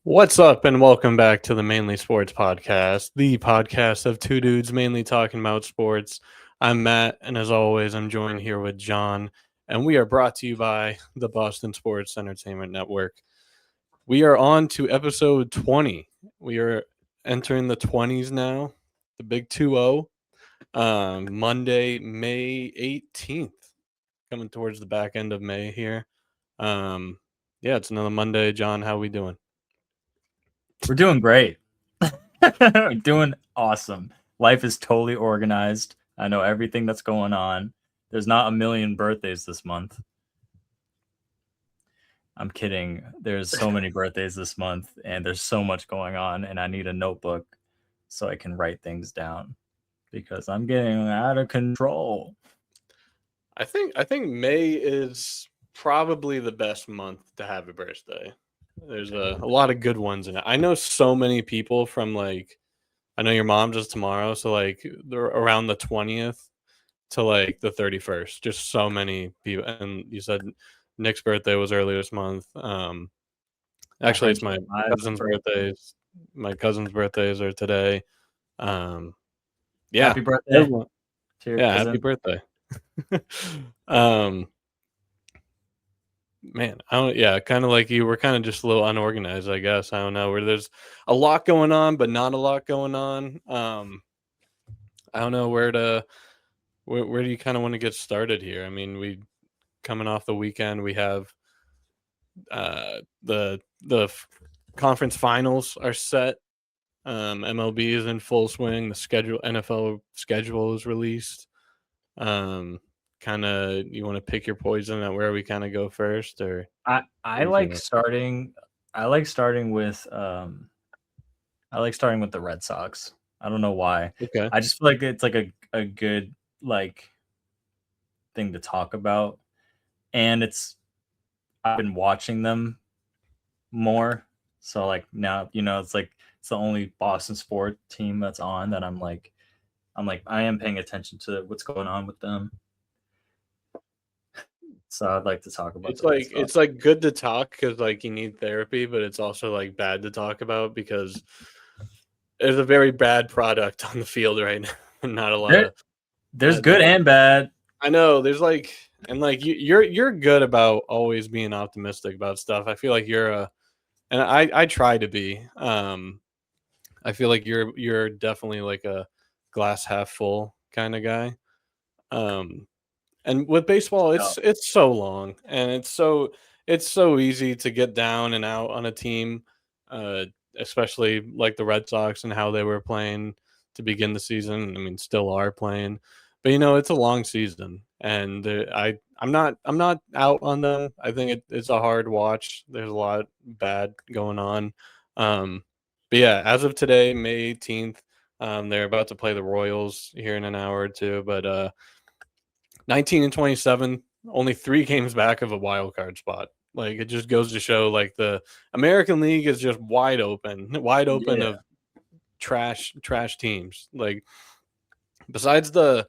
What's up, and welcome back to the Mainly Sports Podcast, the podcast of two dudes mainly talking about sports. I'm Matt, and as always, I'm joined here with John, and we are brought to you by the Boston Sports Entertainment Network. We are on to episode 20. We are entering the 20s now, the big 2-0, Monday, May 18th, coming towards the back end of May here. Yeah, it's another Monday. John, how we doing? We're doing great. Doing awesome. Life is totally organized. I know everything that's going on. There's not a million birthdays this month. I'm kidding. There's so many birthdays this month, and there's so much going on, and I need a notebook so I can write things down because I'm getting out of control. I think May is probably the best month to have a birthday. There's a lot of good ones in it. I know so many people from I know your mom just tomorrow, so they're around the 20th to the 31st. Just so many people. And you said Nick's birthday was earlier this month. Actually, it's my cousin's birthdays. My cousin's birthdays are today. Yeah, happy birthday! Yeah, happy birthday. Man, I don't. Yeah, kind of like you. We're kind of just a little unorganized, I guess. I don't know. Where there's a lot going on, but not a lot going on. I don't know where do you kind of want to get started here? I mean, we coming off the weekend. We have the conference finals are set. MLB is in full swing. The NFL schedule is released. Kind of, you want to pick your poison at where we kind of go first, or I like starting with the Red Sox. I don't know why. Okay. I just feel like it's like a good thing to talk about, and I've been watching them more, so now it's it's the only Boston sport team that's on that I'm I am paying attention to what's going on with them. So I'd like to talk about it's good to talk because you need therapy, but it's also bad to talk about because there's a very bad product on the field right now. Not a lot there's good and bad. I know there's you're good about always being optimistic about stuff. I feel like and I try to be. I feel like you're definitely a glass half full kind of guy. And with baseball, it's so long and it's so easy to get down and out on a team, especially like the Red Sox and how they were playing to begin the season. I mean, still are playing, but it's a long season, and I'm not out on them. I think it's a hard watch. There's a lot bad going on. But yeah, as of today, May 18th, they're about to play the Royals here in an hour or two, but 19 and 27, only 3 games back of a wild card spot. It just goes to show the American League is just wide open of trash teams. Besides the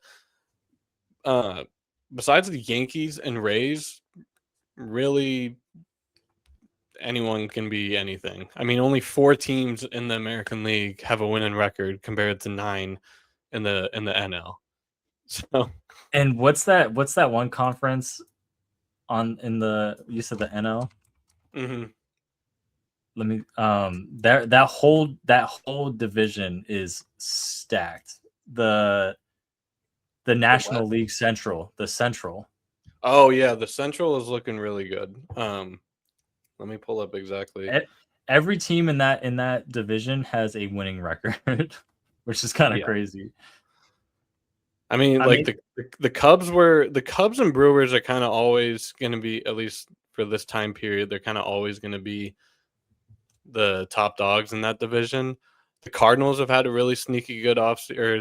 Yankees and Rays, really anyone can be anything. I mean, only 4 teams in the American League have a winning record compared to 9 in the NL. So, and what's that one conference you said the NL? Mm-hmm. Let me that whole division is stacked. The National League Central, the Central. Oh yeah, the Central is looking really good. Let me pull up exactly. Every team in that division has a winning record, which is kind of crazy. I mean, the Cubs and Brewers are kind of always going to be, at least for this time period, they're kind of always going to be the top dogs in that division. The Cardinals have had a really sneaky good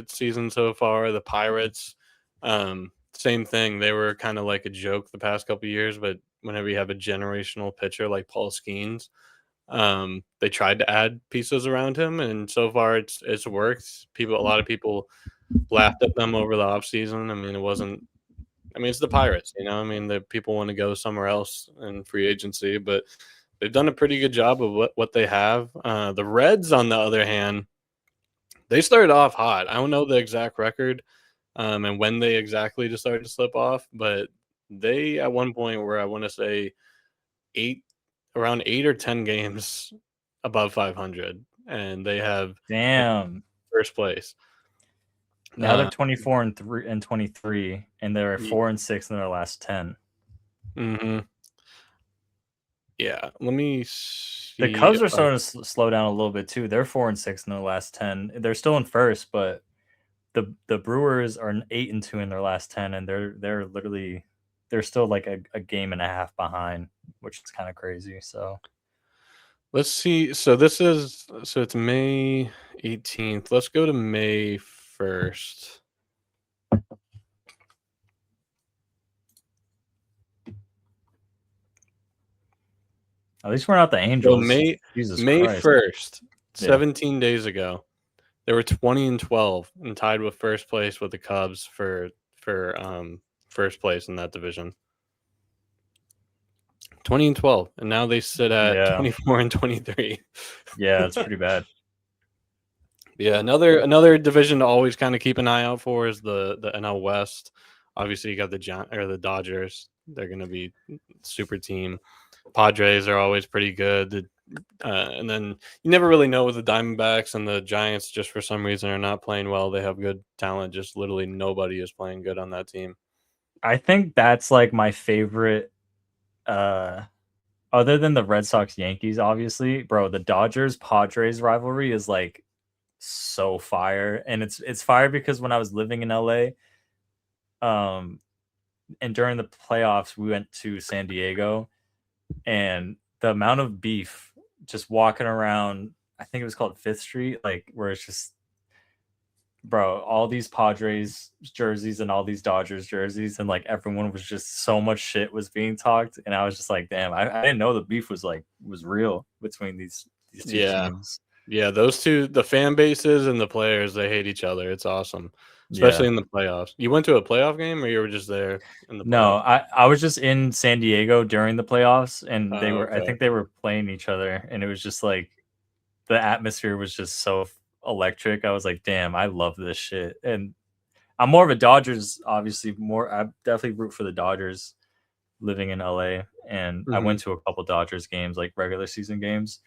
season so far. The Pirates, same thing. They were kind of like a joke the past couple of years, but whenever you have a generational pitcher like Paul Skeens, they tried to add pieces around him, and so far it's worked. A lot of people laughed at them over the offseason. I mean, it wasn't. I mean, it's the Pirates, you know. I mean, the people want to go somewhere else in free agency, but they've done a pretty good job of what they have. The Reds, on the other hand, they started off hot. I don't know the exact record, and when they exactly just started to slip off, but they at one point were, I want to say, eight around 8 or 10 games above 500, and they have Damn. first place. Now they're 24-3 and 23, and they're 4-6 in their last 10. Mm-hmm. Yeah, let me see. The Cubs are starting to slow down a little bit too. They're 4-6 in their last 10. They're still in first, but the Brewers are 8-2 in their last 10, and they're still like a game and a half behind, which is kind of crazy. So let's see. So it's May 18th. Let's go to May 1st. At least we're not the Angels. So Jesus May Christ. 1st, 17 days ago, they were 20-12 and tied with first place with the Cubs for first place in that division. 20-12, and now they sit at 24-23. Yeah, it's pretty bad. Yeah, another division to always kind of keep an eye out for is the NL West. Obviously, you got the Dodgers. They're going to be super team. Padres are always pretty good. And then you never really know with the Diamondbacks and the Giants, just for some reason, are not playing well. They have good talent. Just literally nobody is playing good on that team. I think that's like my favorite, other than the Red Sox Yankees, obviously, bro. The Dodgers Padres rivalry is like so fire, and it's fire because when I was living in LA, and during the playoffs, we went to San Diego, and the amount of beef just walking around, I think it was called Fifth Street, like where it's just, bro, all these Padres jerseys and all these Dodgers jerseys, and like everyone was just, so much shit was being talked, and I was just like, damn, I didn't know the beef was real between these two teams. Yeah, those two, the fan bases and the players, they hate each other. It's awesome, especially in the playoffs. You went to a playoff game, or you were just there in the playoffs? No, I was just in San Diego during the playoffs, and I think they were playing each other, and it was just like the atmosphere was just so electric. I was like, damn, I love this shit. And I'm more of a Dodgers, obviously. I definitely root for the Dodgers living in LA, and I went to a couple Dodgers games, like regular season games,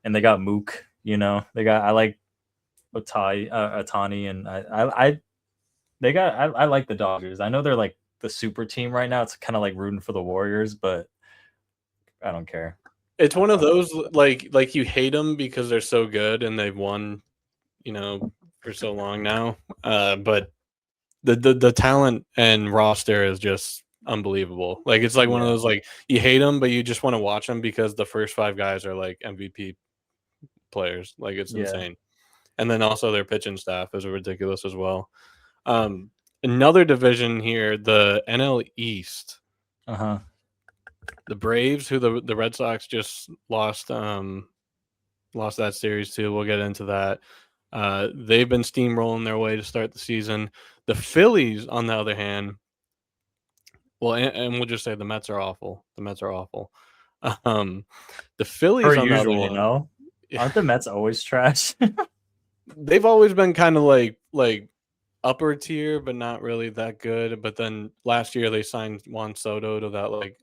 and they got Mook. You know, I like Otani, and I like the Dodgers. I know they're like the super team right now. It's kind of like rooting for the Warriors, but I don't care. It's one of those like you hate them because they're so good and they've won, for so long now. But the talent and roster is just unbelievable. Like it's like one of those, like, you hate them, but you just want to watch them because the first 5 guys are like MVP players. Like it's insane. And then also their pitching staff is ridiculous as well. Another division here, the NL East. The Braves, who the Red Sox just lost that series to. We'll get into that. They've been steamrolling their way to start the season. The Phillies, on the other hand, well, and we'll just say the Mets are awful. The Mets are awful. The Phillies, on the other hand, no? Aren't the Mets always trash? They've always been kind of like upper tier, but not really that good. But then last year they signed Juan Soto to that like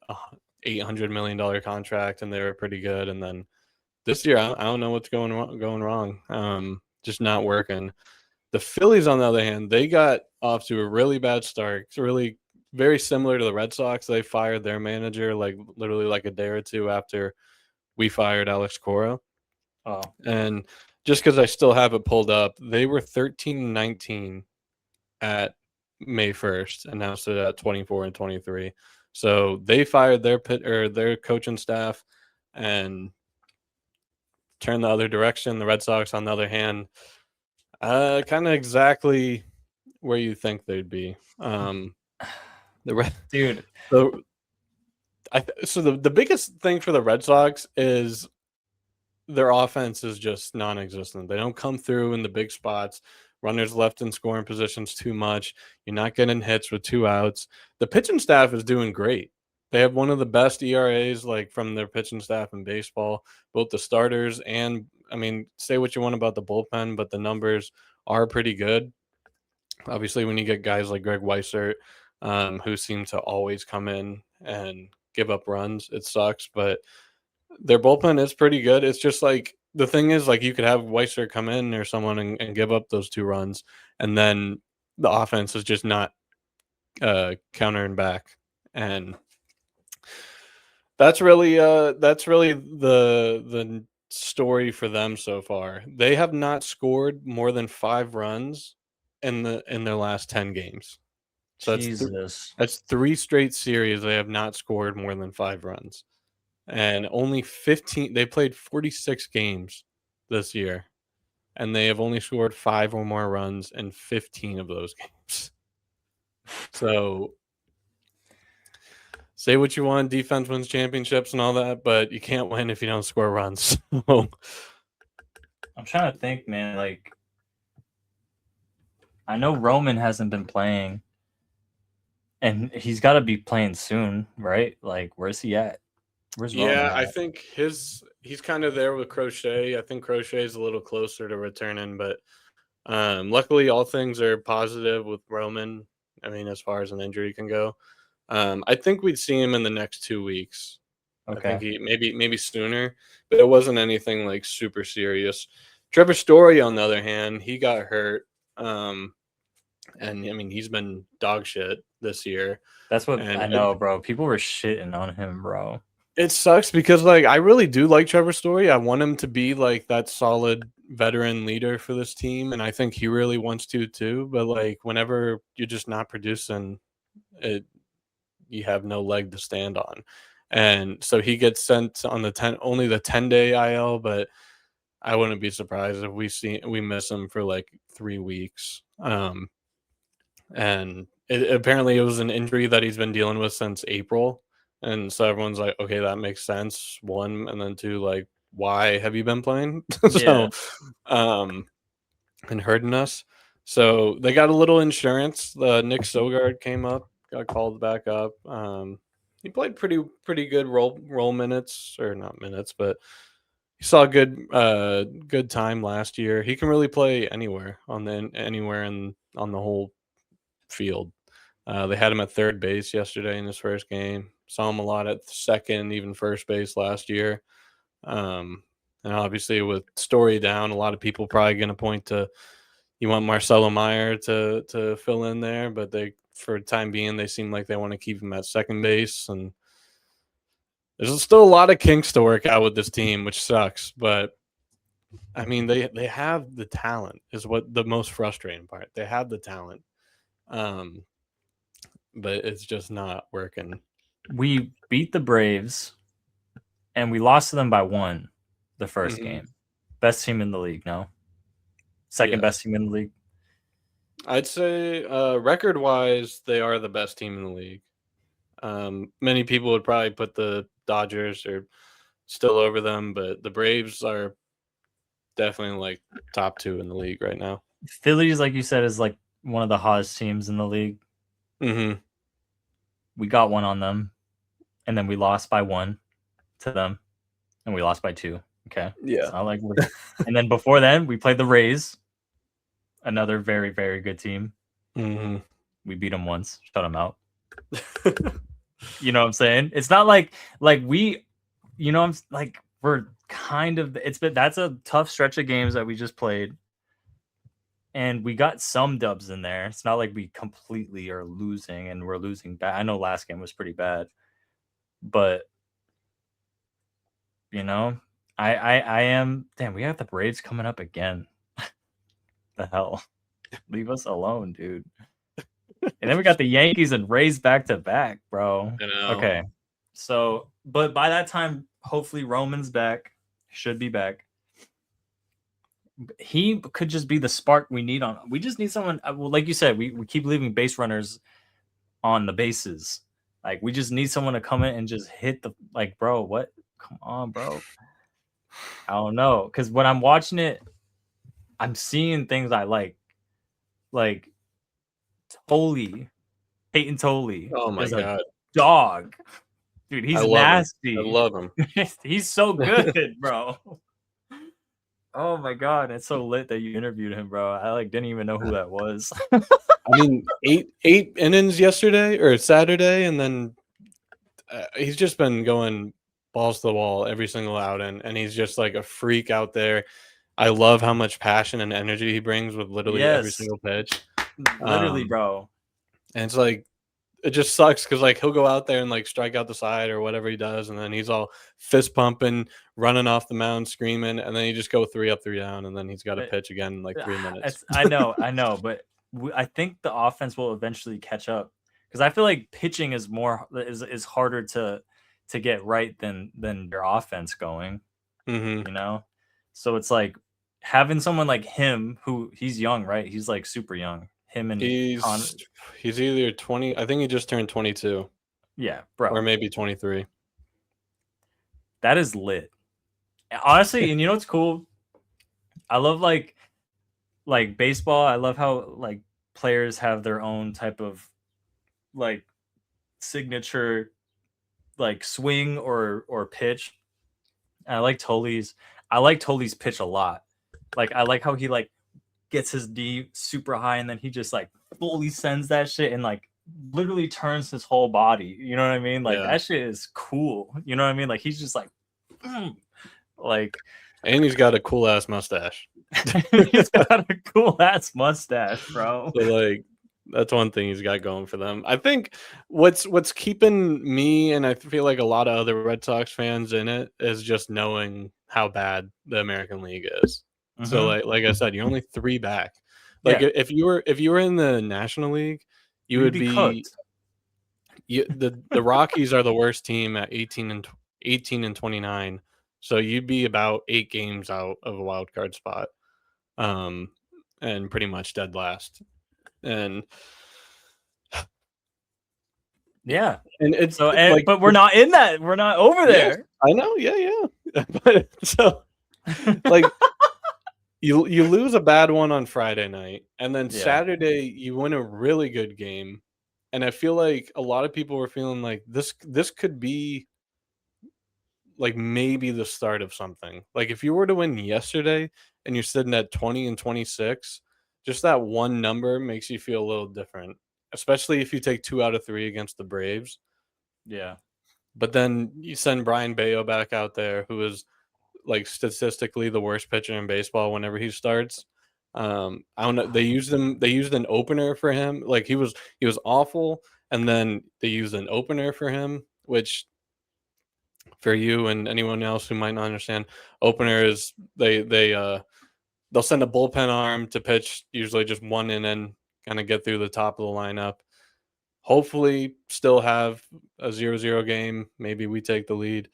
$800 million contract, and they were pretty good. And then this year, I don't know what's going wrong. Just not working. The Phillies, on the other hand, they got off to a really bad start. It's really very similar to the Red Sox. They fired their manager like literally like a day or two after we fired Alex Cora. And just because I still have it pulled up, they were 13-19 at May 1st, and now stood at 24-23. So they fired their coaching staff, and turn the other direction. The Red Sox, on the other hand, kind of exactly where you think they'd be. The Red, Dude, the so the biggest thing for the Red Sox is their offense is just non-existent. They don't come through in the big spots. Runners left in scoring positions too much. You're not getting hits with 2 outs. The pitching staff is doing great. They have one of the best ERAs like from their pitching staff in baseball, both the starters and I mean, say what you want about the bullpen, but the numbers are pretty good. Obviously, when you get guys like Greg Weissert, who seem to always come in and give up runs, it sucks. But their bullpen is pretty good. It's just like the thing is like you could have Weiser come in or someone and give up those 2 runs, and then the offense is just not countering back, and that's really the story for them so far. They have not scored more than 5 runs in their last 10 games. So Jesus. that's 3 straight series they have not scored more than 5 runs. And only 15 they played 46 games this year, and they have only scored 5 or more runs in 15 of those games. So say what you want, defense wins championships and all that, but you can't win if you don't score runs. So, I'm trying to think, man. Like, I know Roman hasn't been playing, and he's got to be playing soon, right? Like, where's he at? Where's Roman yeah, I at? think he's kind of there with Crochet. I think Crochet is a little closer to returning, but luckily all things are positive with Roman. I mean, as far as an injury can go. I think we'd see him in the next 2 weeks. I think Okay. he maybe sooner, but it wasn't anything like super serious. Trevor Story, on the other hand, he got hurt, and I mean he's been dog shit this year, That's what and I know, bro. People were shitting on him, bro. it sucks because like I really do like Trevor Story. I want him to be like that solid veteran leader for this team, and I think he really wants to too. But like whenever you're just not producing, it you have no leg to stand on. And so he gets sent on the only the 10-day IL, but I wouldn't be surprised if we miss him for like 3 weeks. And apparently it was an injury that he's been dealing with since April. And so everyone's like, okay, that makes sense. One, and then two, like, why have you been playing? Yeah. So, um, and hurting us. So they got a little insurance. Nick Sogard came up, got called back up. He played pretty good role minutes, or not minutes, but he saw a good time last year. He can really play anywhere in on the whole field. They had him at third base yesterday in his first game. Saw him a lot at second, even first base last year. And obviously with Story down, a lot of people probably going to point to you want Marcelo Meyer to fill in there, but they for the time being they seem like they want to keep him at second base, and there's still a lot of kinks to work out with this team, which sucks. But I mean, they have the talent is what the most frustrating part. They have the talent, um, but it's just not working. We beat the Braves, and we lost to them by 1 the first Hmm. game. Best team in the league, no? Second Yeah, best team in the league. I'd say record wise, they are the best team in the league. Many people would probably put the Dodgers or still over them, but the Braves are definitely like top 2 in the league right now. Phillies, like you said, is like one of the hottest teams in the league. Hmm. We got one on them, and then we lost by 1 to them, and we lost by 2. Okay. It's Yeah. not like we're. And then before then, we played the Rays, another very, very good team. Hmm. We beat them once, shut them out. You know what I'm saying? It's not like we, I'm like we're kind of. It's been that's a tough stretch of games that we just played, and we got some dubs in there. It's not like we completely are losing and we're losing bad. I know last game was pretty bad, but you know, I am. Damn, we have the Braves coming up again. The hell, leave us alone, dude. And then we got the Yankees and Rays back to back, bro. I know. Okay. So, but by that time, hopefully Roman's back. Should be back. he could just be the spark we need on. We just need someone. Well, like you said, we keep leaving base runners on the bases. Like we just need someone to come in and just hit the like, bro. What? Come on, bro. I don't know, because when I'm watching it, I'm seeing things I like Tolley, Peyton Tolley Oh my is a god, dog, dude. I He's love him. I nasty. love him. He's so good, bro. Oh my god, it's so lit that you interviewed him, bro. I like didn't even know who that was. I mean, eight innings yesterday or Saturday, and then he's just been going balls to the wall every single outing, and he's just like a freak out there. I love how much passion and energy he brings with literally every Yes, single pitch. literally, Um, bro. and it's like it just sucks because like he'll go out there and like strike out the side or whatever he does, and then he's all fist pumping, running off the mound, screaming, and then he just go 3 up, 3 down, and then he's got to But pitch again in like 3 minutes. it's I know, but I think the offense will eventually catch up because I feel like pitching is is harder to get right than their offense going. Hmm. You know, so it's like having someone like him who he's young, right? He's like super young. Him and He's Con, he's either 20. I think he just turned 22 yeah, or bro, maybe 23. that is lit. Honestly, and you know what's cool? I love like baseball. I love how like players have their own type of like signature like swing or pitch. And I like Tolly's pitch a lot. Like I like how he like gets his D super high and then he just like fully sends that shit and like literally turns his whole body. You know what I mean? Like Yeah, that shit is cool. You know what I mean? Like he's just like like and he's got a cool ass mustache. he's got a cool ass mustache, bro. So like that's one thing he's got going for them. I think what's keeping me and I feel like a lot of other Red Sox fans in it is just knowing how bad the American League is. So Mm-hmm. like I said, you're only 3 back. Like Yeah, if you were in the National League, you we'd would be be cooked. the Rockies are the worst team at 18 and 29. So you'd be about 8 games out of a wild card spot. Um and pretty much dead last. And Yeah. and it's So, like but we're not in that. We're not over yes, there. I know, yeah. But so like you lose a bad one on Friday night, and then Yeah. Saturday you win a really good game, and I feel like a lot of people were feeling like this could be like maybe the start of something. Like if you were to win yesterday and you're sitting at 20 and 26, just that one number makes you feel a little different, especially if you take 2 out of 3 against the Braves. Yeah. But then you send Brian Bayo back out there, who is like statistically the worst pitcher in baseball whenever he starts. I don't know. They used him. They used an opener for him. Like he was awful, and then they used an opener for him, which for you and anyone else who might not understand, opener is they'll send a bullpen arm to pitch usually just one inning, kind of get through the top of the lineup. Hopefully, still have a 0-0 game. Maybe we take the lead.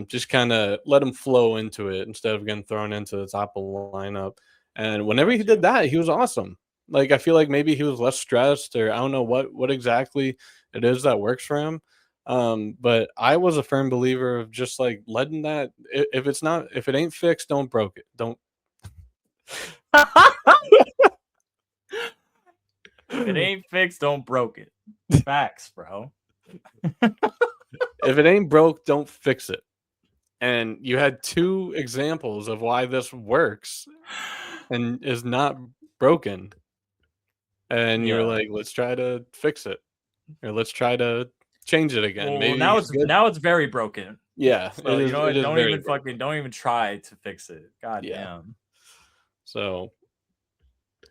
Just kind of let him flow into it instead of getting thrown into the top of the lineup. And whenever he Got did you. that, he was awesome. Like I feel like maybe he was less stressed, or I don't know what exactly it is that works for him. But I was a firm believer of just like letting that if it ain't fixed, don't broke it. Don't If it ain't fixed, don't broke it. Facts, bro. if it ain't broke, don't fix it. And you had two examples of why this works and is not broken. And you're Yeah. like, let's try to fix it, or let's try to change it again. Well, Maybe he's good. now it's very broken. Yeah, So you know it what? is very broken. Don't even try to fix it. God Yeah. damn. So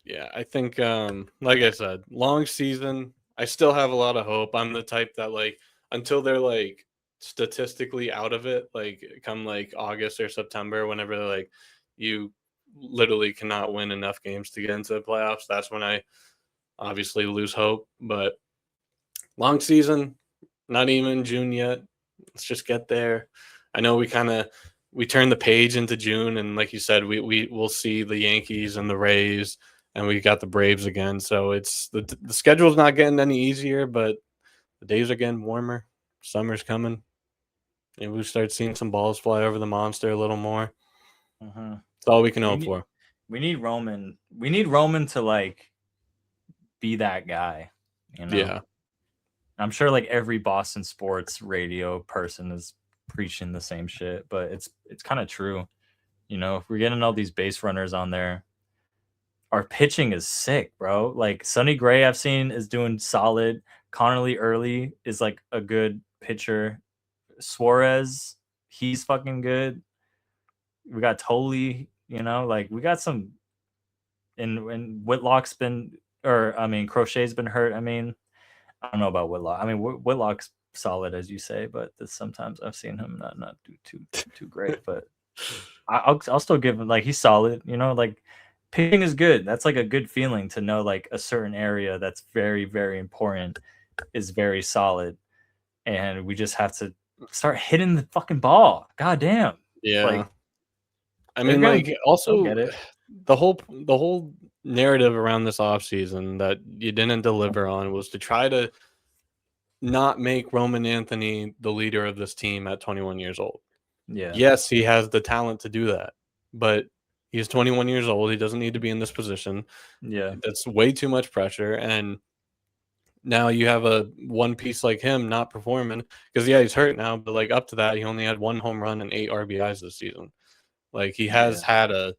yeah, I think like I said, long season. I still have a lot of hope. I'm the type that like until they're like statistically out of it, like come like August or September, whenever they're like you literally cannot win enough games to get into the playoffs, that's when I obviously lose hope. But long season, not even June yet. Let's just get there. I know we turn the page into June, and like you said, we will see the Yankees and the Rays, and we got the Braves again. So it's the schedule's not getting any easier, but the days are getting warmer. Summer's coming, and we start seeing some balls fly over the monster a little more. Mm-hmm. That's all we can We hope need for. we need Roman. We need Roman to like be that guy. You know, Yeah, I'm sure like every Boston sports radio person is preaching the same shit, but it's kind of true. You know, if we're getting all these base runners on there, our pitching is sick, bro. Like Sonny Gray, I've seen is doing solid. Connerly Early is like a good pitcher. Suarez, he's fucking good. We got Tolley, you know, like we got some. And Whitlock's been, or I mean, Crochet's been hurt. I mean, I don't know about Whitlock. I mean, Whitlock's solid as you say, but sometimes I've seen him not do too great. But I'll still give him like he's solid. You know, like pitching is good. That's like a good feeling to know like a certain area that's very very important is very solid, and we just have to start hitting the fucking ball. God damn. yeah. Like I they're mean, gonna like get, they'll also get it. the whole narrative around this offseason that you didn't deliver on was to try to not make Roman Anthony the leader of this team at 21 years old. Yeah. Yes, he has the talent to do that, but he's 21 years old. He doesn't need to be in this position. Yeah. That's way too much pressure. And now you have a one piece like him not performing because, yeah, he's hurt now, but like up to that, he only had 1 home run and 8 RBIs this season. Like he has Yeah. had a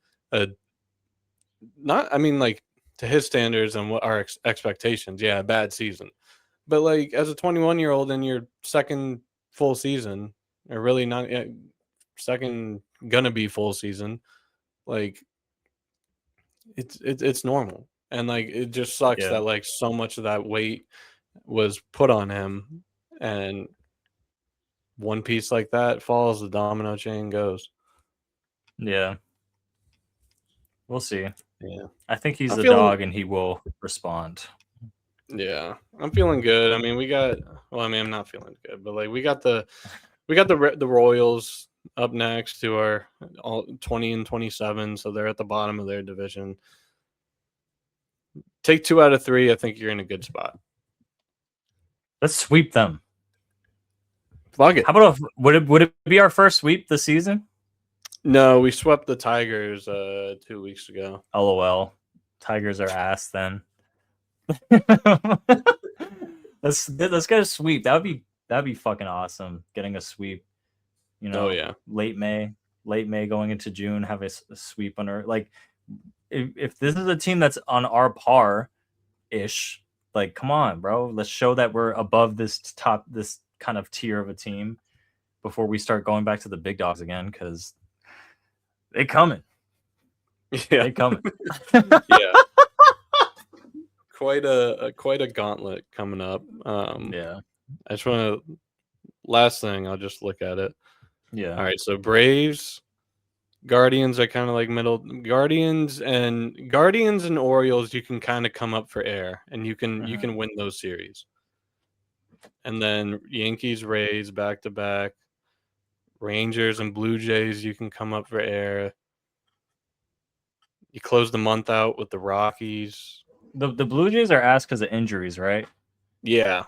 not, I mean, like to his standards and what our expectations, yeah, a bad season. But like as a 21-year-old in your second full season, or really not second gonna be full season, like it's normal. And like it just sucks Yeah. that like so much of that weight was put on him, and one piece like that falls, the domino chain goes. Yeah. We'll see. Yeah. I think he's I'm a feeling dog and he will respond. Yeah, I'm feeling good. I mean, we got. Well, I mean, I'm not feeling good, but like we got the Royals up next to our all 20 and 27, so they're at the bottom of their division. Take 2 out of 3. I think you're in a good spot. Let's sweep them. Fuck it. How about would it be our first sweep this season? No, we swept the Tigers 2 weeks ago. LOL. Tigers are ass then. let's get a sweep. That'd be fucking awesome. Getting a sweep. You Oh know, yeah, late May going into June, have a sweep on our like. If this is a team that's on our par ish, like come on, bro, let's show that we're above this kind of tier of a team before we start going back to the big dogs again because they coming. yeah, They coming. yeah. Quite a gauntlet coming up. Yeah. I just want to last thing. I'll just look at it. Yeah. All right, so Braves, Guardians are kind of like middle. Guardians and Orioles, you can kind of come up for air, and you can win those series. And then Yankees, Rays back to back, Rangers and Blue Jays, you can come up for air. You close the month out with the Rockies. The Blue Jays are asked because of injuries, right? Yeah,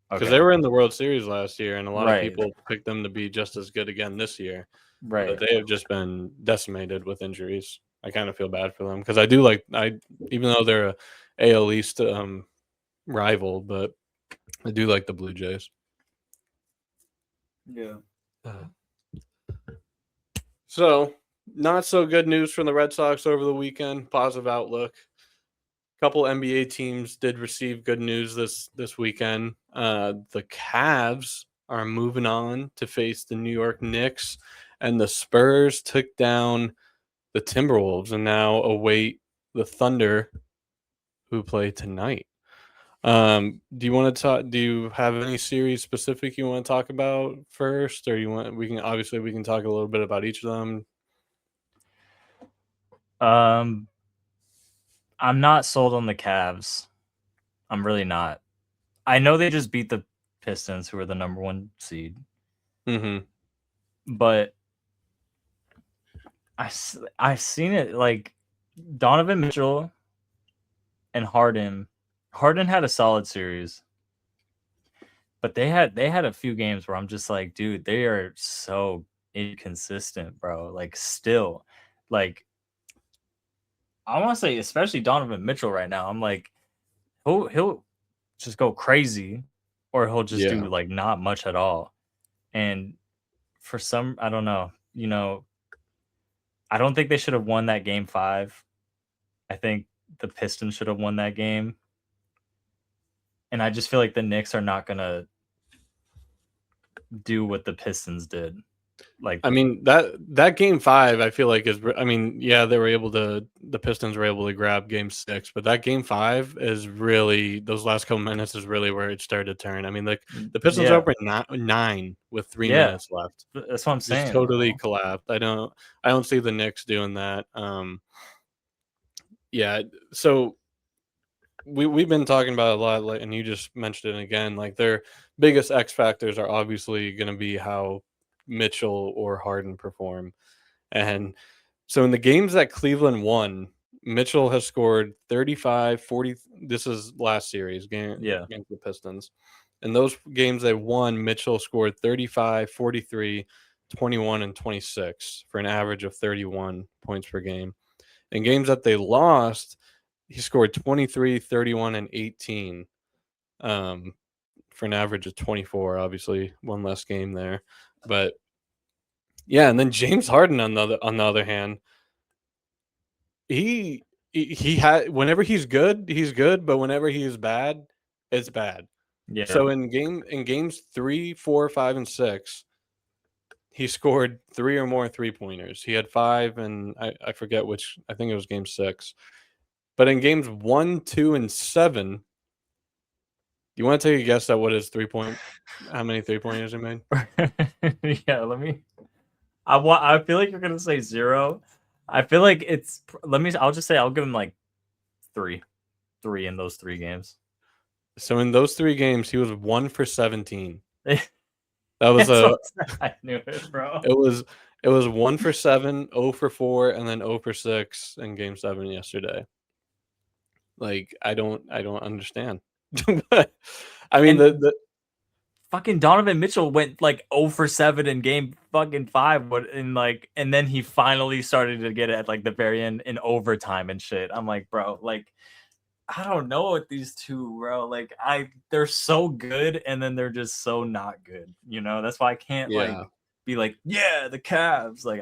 because Okay. they were in the World Series last year, and a lot of Right. people picked them to be just as good again this year. But Right. they have just been decimated with injuries. I kind of feel bad for them because I do like even though they're a AL East rival, but I do like the Blue Jays. Yeah. So not so good news from the Red Sox over the weekend. Positive outlook. A couple NBA teams did receive good news this weekend. The Cavs are moving on to face the New York Knicks, and the Spurs took down the Timberwolves and now await the Thunder, who play tonight. Do you want to talk? Do you have any series specific you want to talk about first, or you want? We can talk a little bit about each of them. I'm not sold on the Cavs. I'm really not. I know they just beat the Pistons, who are the number 1 seed, Mm-hmm. but I've seen it like Donovan Mitchell and Harden. Harden had a solid series, but they had a few games where I'm just like, dude, they are so inconsistent, bro. Like still, like I want to say, especially Donovan Mitchell right now. I'm like, he'll just go crazy, or he'll just do Yeah. like not much at all. And for some, I don't know. I don't think they should have won that game 5. I think the Pistons should have won that game, and I just feel like the Knicks are not gonna do what the Pistons did. Like, I mean that game 5, I feel like I mean, yeah, the Pistons were able to grab game 6, but that game 5 is really those last couple minutes is really where it started to turn. I mean, like the Pistons are yeah, up at 9 with 3 yeah, minutes left. that's what I'm Just saying, totally bro. collapsed. I don't see the Knicks doing that. Yeah, so we've been talking about it a lot, and you just mentioned it again. Like their biggest X factors are obviously going to be how Mitchell or Harden perform. And so in the games that Cleveland won, Mitchell has scored 35, 40. This is last series game Yeah, against the Pistons. In those games they won, Mitchell scored 35, 43, 21, and 26 for an average of 31 points per game. In games that they lost, he scored 23, 31, and 18 um, for an average of 24. Obviously, one less game there. But yeah, and then James Harden on the other hand, he had whenever he's good, but whenever he's bad, it's bad. yeah. So in games 3, 4, 5, and 6, he scored 3 or more 3-pointers. He had 5, and I forget which. I think it was game 6. But in games 1, 2, and 7, you want to take a guess at what his 3-point how many 3-pointers he made? Yeah, let me. I feel like you're gonna say 0. I feel like it's. Let me. I'll just say I'll give him like 3, 3 in those 3 games. So in those 3 games, he was 1 for 17. That was That's what a I knew it, bro. it was it was 1 for 7, 0 for 4, and then 0 for 6 in game 7 yesterday. Like I don't understand. But I mean And the fucking Donovan Mitchell went like 0 for 7 in game fucking 5, but and then he finally started to get it at like the very end in overtime and shit. I'm like, bro, like I don't know with these two, bro. Like they're so good and then they're just so not good. That's why I can't like yeah. be like, yeah, the Cavs. Like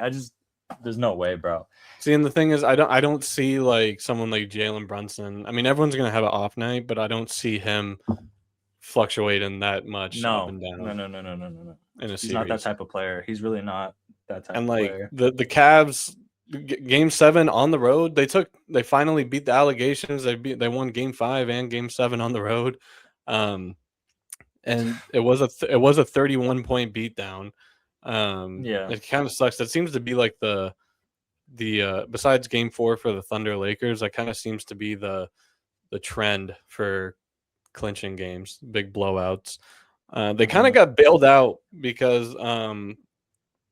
there's no way, bro. See, and the thing is I don't see like someone like Jalen Brunson. I mean, everyone's gonna have an off night, but I don't see him fluctuating that much up No, and no, down no, no, no, no, no, no. in a He's not that series. type of player. He's really not that type And of like player. the Cavs game 7 on the road, they finally beat the allegations. They won game 5 and game 7 on the road. Um and it was a 31 point beatdown. Yeah. It kind of sucks. That seems to be like the besides game 4 for the Thunder Lakers, that kind of seems to be the trend for clinching games, big blowouts. They kind of Mhm. got bailed out because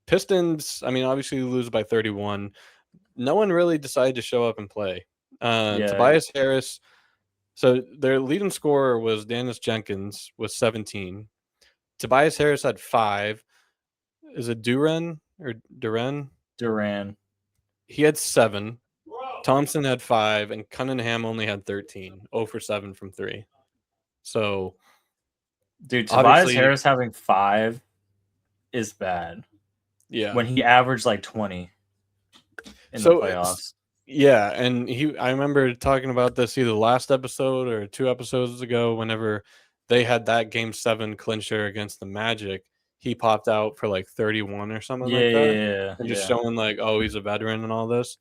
Pistons, I mean, obviously you lose by 31. No one really decided to show up and play. Yeah. Tobias Harris, so their leading scorer was Dennis Jenkins with 17. Tobias Harris had 5. Is it Duren or Duren? Duran. He had 7. Thompson had 5, and Cunningham only had 13. 0 for 7 from 3. So Dude, Tobias obviously, Harris having 5 is bad. yeah. When he averaged like 20 in the So playoffs. yeah, and I remember talking about this either last episode or 2 episodes ago. Whenever they had that game 7 clincher against the Magic, he popped out for like 31 or something Yeah, like that, yeah, yeah, and just yeah. showing like, oh, he's a veteran and all this.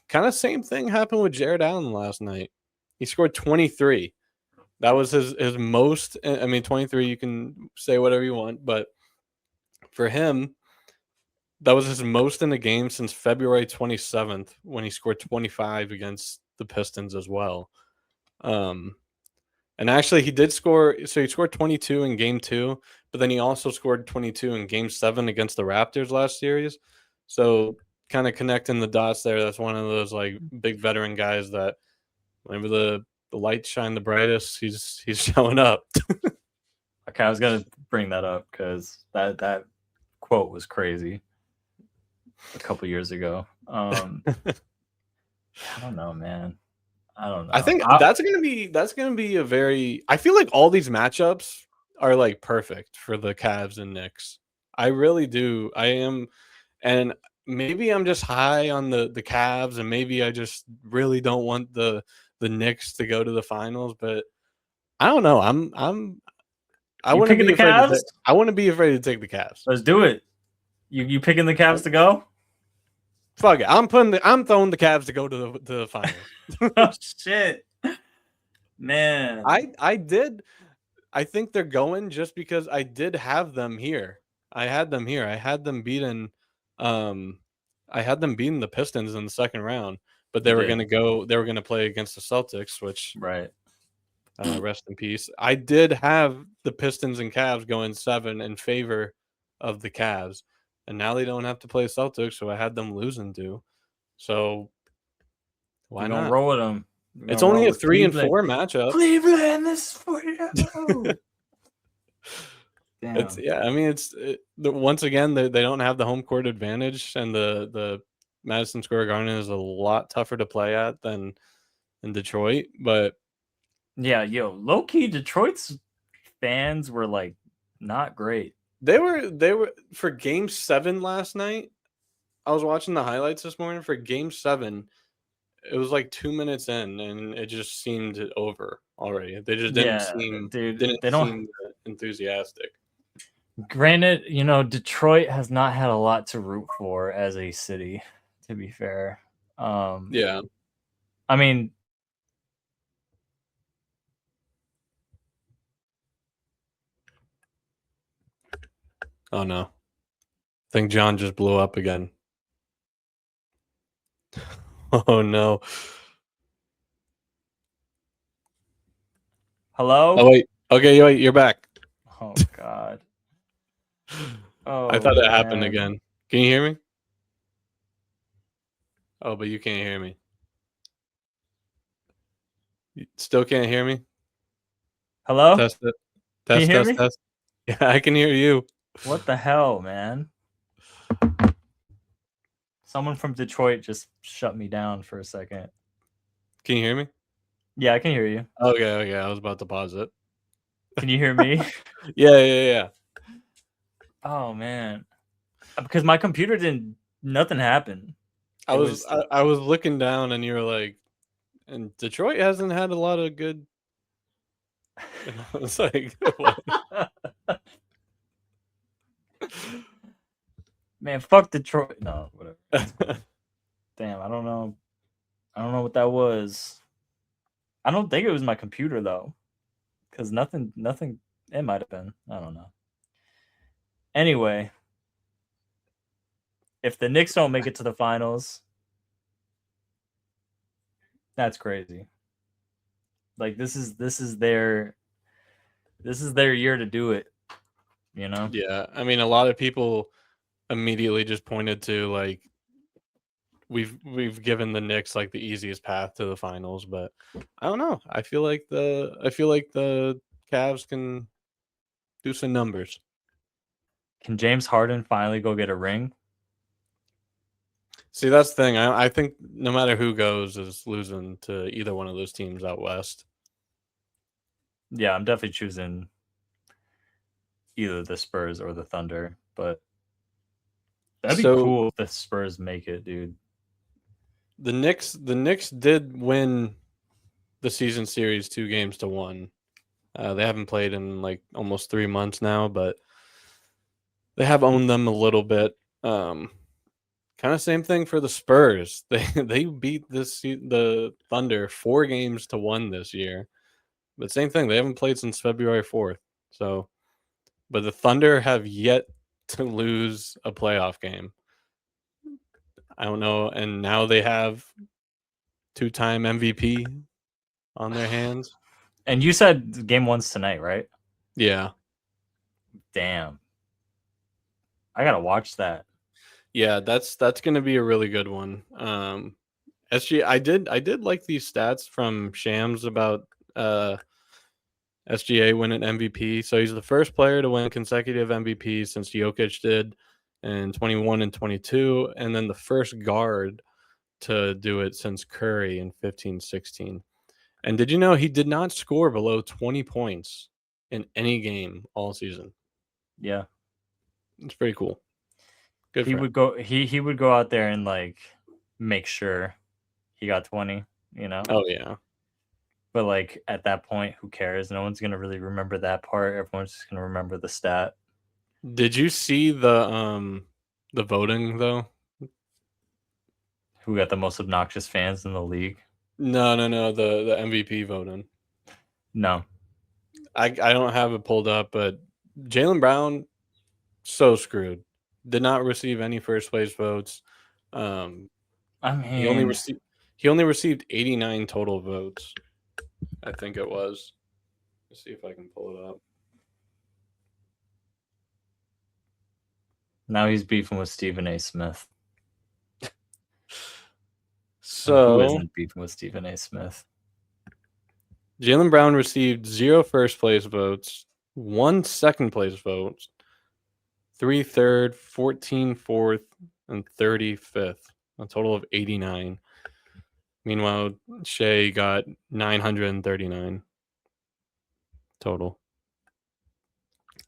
Kind of same thing happened with Jared Allen last night. He scored 23. That was his most. I mean, 23. You can say whatever you want, but for him, that was his most in a game since February 27th when he scored 25 against the Pistons as well. Um, and actually, he did score. So he scored 22 in game 2, but then he also scored 22 in game 7 against the Raptors last series. So kind of connecting the dots there. That's one of those like big veteran guys that whenever the lights shine the brightest, he's showing up. Okay, I was gonna bring that up because that quote was crazy a couple years ago. I don't know, man. I don't I know. think that's gonna be a very. I feel like all these matchups are like perfect for the Cavs and Knicks. I really do. I am, and maybe I'm just high on the Cavs, and maybe I just really don't want the Knicks to go to the finals. But I don't know. I You wouldn't picking be the afraid to Cavs? take. I wouldn't be afraid to take the Cavs. Let's do it. You picking the Cavs to go? Fuck it. I'm throwing the Cavs to go to the finals. Oh shit, man. I did. I think they're going just because I did have them here. I had them here. Um I had them beating the Pistons in the second round, but You they were did gonna go they were gonna play against the Celtics, which right. rest in peace. I did have the Pistons and Cavs going 7 in favor of the Cavs, and now they don't have to play Celtics, so I had them losing to. So You're why gonna not? roll with them. You're It's gonna roll only a with 3 and Cleveland. 4 matchup. Cleveland, this is for you. It's Damn. yeah, I mean, once again, they don't have the home court advantage, and the Madison Square Garden is a lot tougher to play at than in Detroit. But Yeah, yo, low key, Detroit's fans were like not great. they were for Game 7 last night. I was watching the highlights this morning for Game 7. It was like 2 minutes in, and it just seemed over already. They just didn't Yeah, seem dude, didn't they don't. seem enthusiastic. Granted, you know, Detroit has not had a lot to root for as a city, to be fair. Um, Yeah. I mean, Oh no. I think John just blew up again. Oh no. Oh hello? wait. Okay, wait, you're back. Oh God. I Oh thought it happened man. again. Can you hear me? Oh, but you can't hear me. You still can't hear me? Hello? Test it. Can you Test, hear test, me? test. Yeah, I can hear you. What the hell, man? Someone from Detroit just shut me down for a second. Can you hear me? Yeah, I can hear you. Okay, okay. I was about to pause it. Can you hear me? Yeah, yeah, yeah. Oh man. Because my computer didn't nothing happened. I It was was I, I was looking down and you were like, and Detroit hasn't had a lot of good. And I was like, what? man, fuck Detroit. No, whatever. Damn, I don't know. I don't know what that was. I don't think it was my computer though. Cause nothing it might have been. I don't know. Anyway, if the Knicks don't make it to the finals, that's crazy. Like this is their year to do it, you know? Yeah, I mean, a lot of people immediately just pointed to like we've given the Knicks like the easiest path to the finals, but I don't know. I feel like the Cavs can do some numbers. Can James Harden finally go get a ring? See, that's the thing. I think no matter who goes is losing to either one of those teams out west. Yeah, I'm definitely choosing either the Spurs or the Thunder, but that'd be So cool if the Spurs make it, dude. the Knicks did win the season series 2 games to 1. They haven't played in like almost 3 months now, but they have owned them a little bit. Kind of same thing for the Spurs. They beat the Thunder 4 games to 1 this year. But same thing, they haven't played since February 4th. So, but the Thunder have yet to lose a playoff game. I don't know, and now they have two-time MVP on their hands. And you said game one's tonight, right? Yeah. Damn. I gotta watch that. Yeah, that's gonna be a really good one. I did like these stats from Shams about SGA winning MVP. So he's the first player to win consecutive MVP since Jokic did in 21 and 22, and then the first guard to do it since Curry in 15-16. And did you know he did not score below 20 points in any game all season? Yeah. It's pretty cool. Good He for him. would go he would go out there and like make sure he got 20, you know? Oh yeah. But like at that point, who cares? No one's gonna really remember that part. Everyone's just gonna remember the stat. Did you see the voting though? Who got the most obnoxious fans in the league? No, no, no, the MVP voting. No. I don't have it pulled up, but Jalen Brown so screwed. Did not receive any first place votes. Um, I he only mean, received he only received 89 total votes. I think it was. Let's see if I can pull it up. now he's beefing with Stephen A. Smith. And who So isn't beefing with Stephen A. Smith? Jalen Brown received 0 first place votes, 1 second place vote, 3 third, 14 fourth, and 35th. A total of 89. Meanwhile, Shea got 939 total.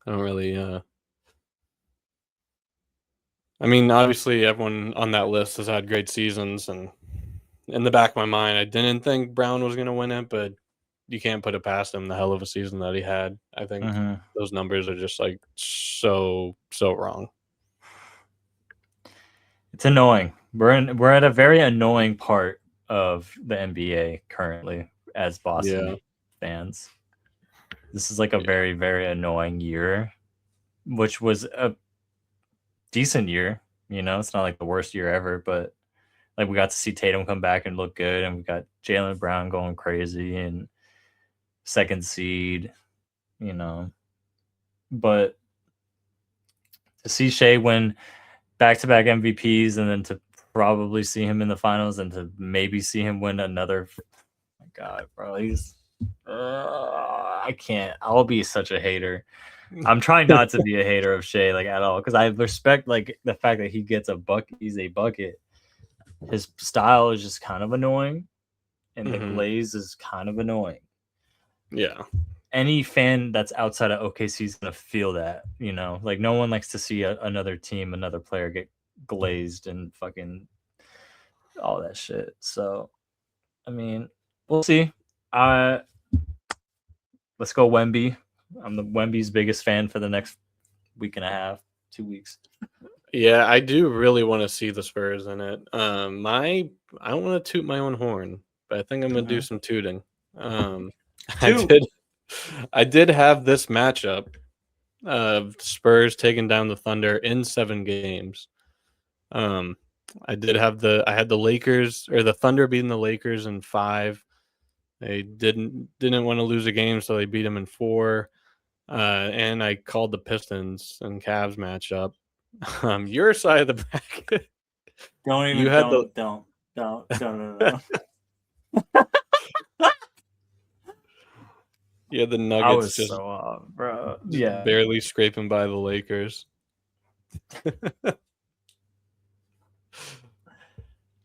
I don't really I mean, obviously everyone on that list has had great seasons, and in the back of my mind I didn't think Brown was going to win it, but you can't put it past him, the hell of a season that he had. I think Mm-hmm. those numbers are just like so wrong. It's annoying. We're at a very annoying part of the NBA currently as Yeah. Boston fans. This is like a Yeah. very, very annoying year, which was a decent year. You know, it's not like the worst year ever, but like we got to see Tatum come back and look good, and we got Jalen Brown going crazy and second seed, you know. But to see Shea win back to back MVPs and then to probably see him in the finals and to maybe see him win another. Oh my God, bro, he's. I can't. I'll be such a hater. I'm trying not to be a hater of Shea like at all because I respect like the fact that he gets a bucket. He's a bucket. His style is just kind of annoying, and the Mhm. glaze is kind of annoying. Yeah. Any fan that's outside of OKC is gonna feel that, you know. Like no one likes to see another team, another player get glazed and fucking all that shit. So, I mean, we'll see. Uh, let's go Wemby. I'm the Wemby's biggest fan for the next week and a half, 2 weeks. Yeah, I do really want to see the Spurs in it. My I don't want to toot my own horn, but I think I'm gonna do some tooting. Um, I Two. did, I did have this matchup of Spurs taking down the Thunder in 7 games. Um, I had the Lakers or the Thunder beating the Lakers in 5. They didn't want to lose a game, so they beat them in 4. And I called the Pistons and Cavs matchup. Your side of the bracket. Don't You even had the don't. you had the I Nuggets was just so off, bro. just Yeah. barely scraping by the Lakers.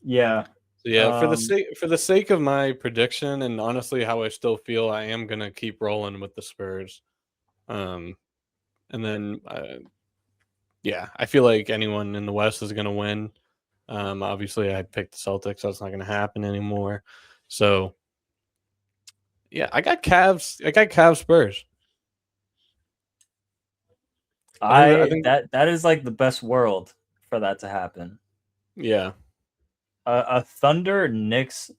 Yeah. So yeah, Um for the sake of my prediction and honestly how I still feel, I am gonna keep rolling with the Spurs. Um, and then yeah, I feel like anyone in the West is gonna win. Obviously I picked the Celtics, that's not gonna happen anymore. So yeah, I got Cavs. I got Cavs Spurs. I I think that is like the best world for that to happen. yeah. A Thunder Knicks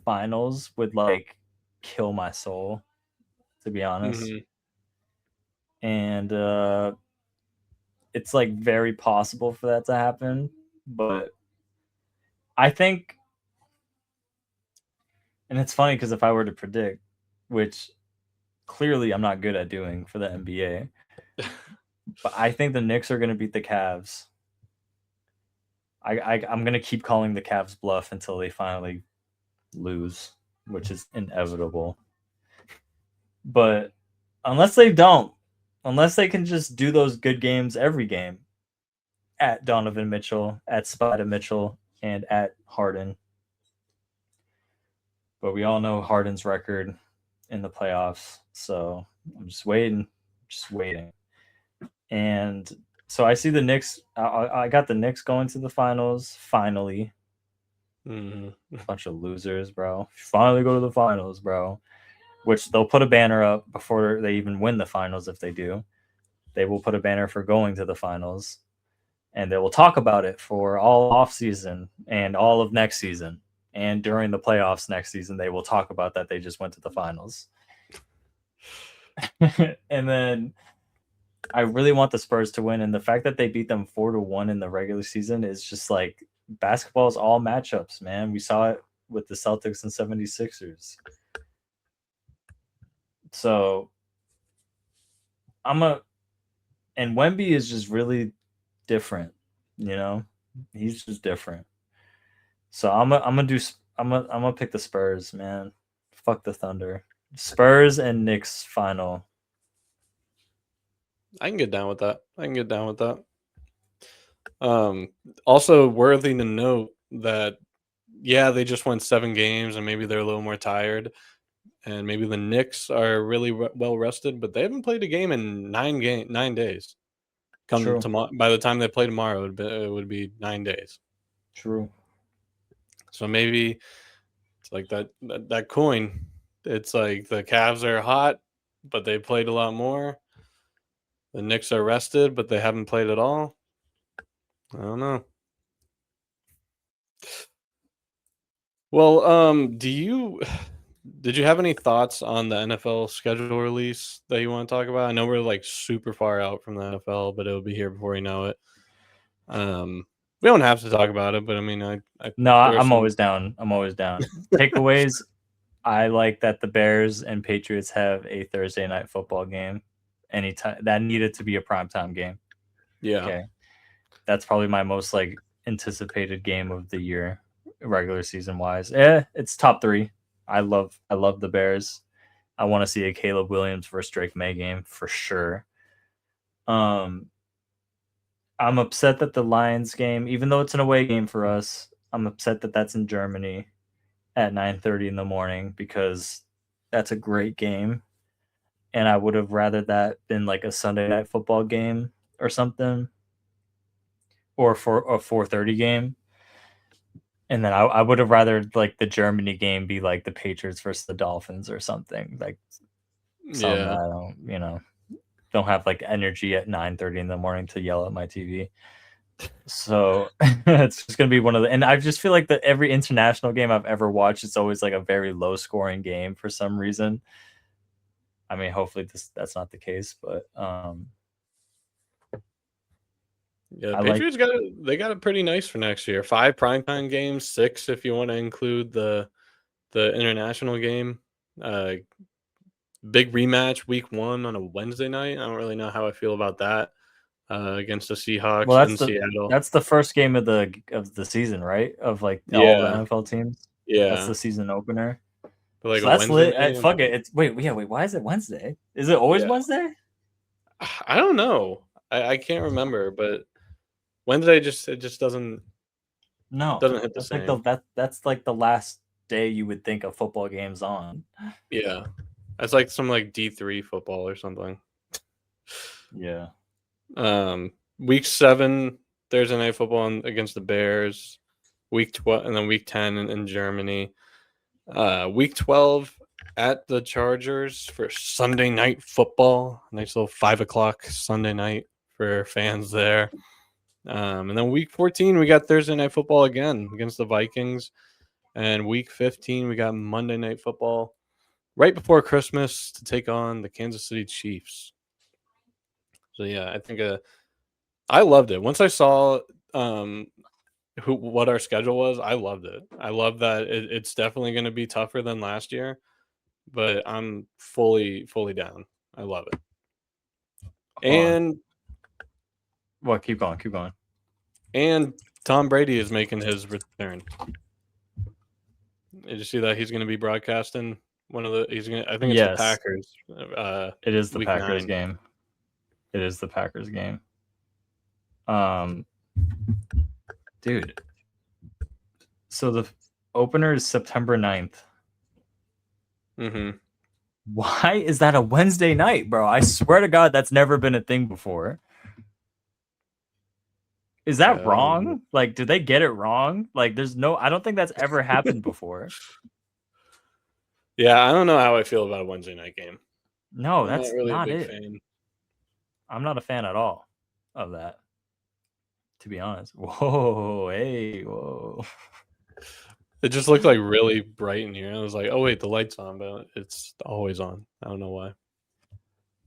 finals would like kill my soul, to be honest. Hmm. And it's like very possible for that to happen, but I think, and it's funny because if I were to predict, which clearly I'm not good at doing for the NBA, but I think the Knicks are going to beat the Cavs. I'm gonna keep calling the Cavs bluff until they finally lose, which is inevitable. But unless they don't, unless they can just do those good games every game at Donovan Mitchell, at Spider Mitchell, and at Harden. But we all know Harden's record in the playoffs, so I'm just waiting, just waiting. And so I see the Knicks. I got the Knicks going to the finals finally. Bunch of losers, bro. Finally go to the finals, bro. Which they'll put a banner up before they even win the finals. If they do, they will put a banner for going to the finals, and they will talk about it for all off season and all of next season. And during the playoffs next season, they will talk about that they just went to the finals. And then I really want the Spurs to win, and the fact that they beat them 4-1 in the regular season is just like basketball is all matchups, man. We saw it with the Celtics and 76ers. So and Wemby is just really different, you know? He's just different. So I'm gonna pick the Spurs, man. Fuck the Thunder. Spurs and Knicks final. I can get down with that. Also worthy to note that yeah, they just won 7 games and maybe they're a little more tired, and maybe the Knicks are really well rested, but they haven't played a game in 9 days. Come True. tomorrow, by the time they play tomorrow, it would be 9 days. True. So maybe it's like that coin. It's like the Cavs are hot, but they played a lot more. The Knicks are rested, but they haven't played at all. I don't know. Well, did you have any thoughts on the NFL schedule release that you want to talk about? I know we're like super far out from the NFL, but it'll be here before you know it. We don't have to talk about it, but I mean, No, there are I'm some. always down. I'm always down. Takeaways. I like that the Bears and Patriots have a Thursday night football game. Anytime that needed to be a primetime game. Yeah, Okay. That's probably my most like anticipated game of the year, regular season wise. It's top 3. I love the Bears. I want to see a Caleb Williams versus Drake May game for sure. I'm upset that the Lions game, even though it's an away game for us, I'm upset that that's in Germany at 9:30 in the morning because that's a great game, and I would have rather that been like a Sunday night football game or something, or for a 4:30 game. And then I would have rather like the Germany game be like the Patriots versus the Dolphins or something like something that yeah, I don't have like energy at 9:30 in the morning to yell at my TV. So it's just gonna be one of the, and I just feel like that every international game I've ever watched, it's always like a very low scoring game for some reason. I mean, hopefully that's not the case, but yeah. I like. Patriots got it pretty nice for next year. 5 primetime games, 6 if you want to include the international game. Uh, Big rematch week 1 on a Wednesday night. I don't really know how I feel about that against the Well, Seahawks in Seattle. that's the first game of the season, right? Of like all the Yeah, NFL teams. That's yeah. the season opener. But like So a that's Wednesday lit. night. Fuck it. It's wait, yeah, wait. Why is it Wednesday? Is it always Yeah, Wednesday? I don't know. I can't remember, but Wednesday just No, doesn't hit the that's like same. that's like the last day you would think a football game's on. Yeah, that's like some like D3 football or something. Yeah. Week 7 Thursday night football against the Bears. Week 12 and then week 10 in Germany. Week 12 at the Chargers for Sunday night football. Nice little 5 o'clock Sunday night for fans there. And then week 14, we got Thursday night football again against the Vikings. And week 15, we got Monday night football right before Christmas to take on the Kansas City Chiefs. So yeah, I think I loved it. Once I saw what our schedule was, I loved it. I love that it's definitely going to be tougher than last year, but I'm fully down. I love it. Hold on. And What? Keep going. Keep going. and Tom Brady is making his return. Did you see that he's going to be broadcasting one of the? He's going. I think it's the Yes, Packers. it is the Week Packers 9. game. It is the Packers game. Dude. So the opener is September 9th. Mm-hmm. Why is that a Wednesday night, bro? I swear to God, that's never been a thing before. Is that wrong? Like, did they get it wrong? Like, I don't think that's ever happened before. Yeah, I don't know how I feel about a Wednesday night game. No, I'm that's not really a not big it. fan. I'm not a fan at all of that, to be honest. Whoa, hey, whoa. It just looked like really bright in here. I was like, oh wait, the light's on, but it's always on. I don't know why.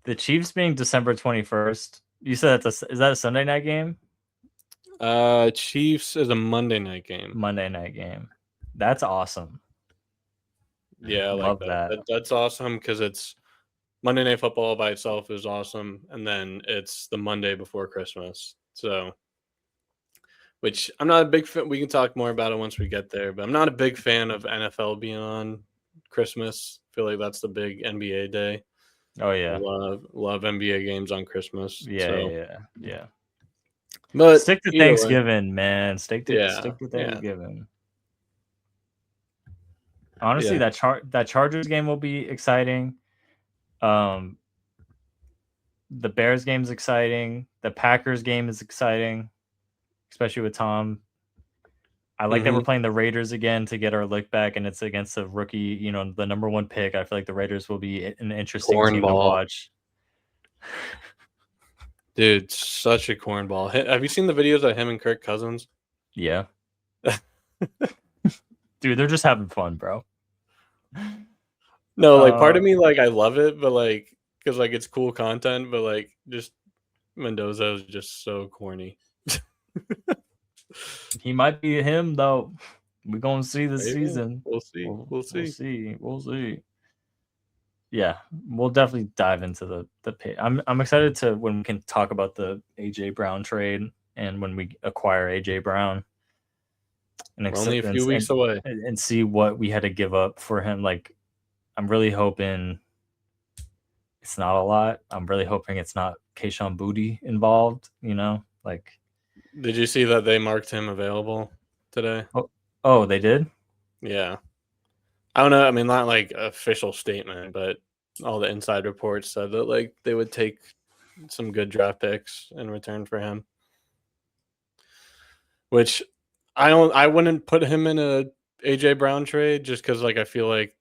The Chiefs being December 21st. You said is that a Sunday night game? Chiefs is a Monday night game. Monday night game. That's awesome. Yeah, I like Love that. That's awesome because it's Monday Night Football by itself is awesome, and then it's the Monday before Christmas. So, which I'm not a big fan. We can talk more about it once we get there, but I'm not a big fan of NFL being on Christmas. I feel like that's the big NBA day. Oh I yeah. love NBA games on Christmas. Yeah. But stick to either way, Thanksgiving, man. Stick to yeah. Thanksgiving. Honestly, Yeah. that Chargers game will be exciting. The Bears game is exciting. The Packers game is exciting, especially with Tom. I like that we're playing the Raiders again to get our look back, and it's against a rookie, the number 1 pick. I feel like the Raiders will be an interesting team to watch. Dude, such a cornball. Have you seen the videos of him and Kirk Cousins? Yeah. Dude, they're just having fun, bro. No, like part of me, like I love it, but like because like it's cool content, but like just Mendoza is just so corny. He might be him though. We're gonna see this Maybe. season. We'll see. We'll see. We'll see. Yeah, we'll definitely dive into the pit. I'm excited to when we can talk about the AJ Brown trade and when we acquire AJ Brown. And We're only a few weeks away. And see what we had to give up for him. Like, I'm really hoping it's not a lot. I'm really hoping it's not Keyshawn Booty involved. Like. Did you see that they marked him available today? Oh, they did? Yeah. I don't know. I mean, not like official statement, but all the inside reports said that like they would take some good draft picks in return for him. Which I wouldn't put him in a AJ Brown trade just because like I feel like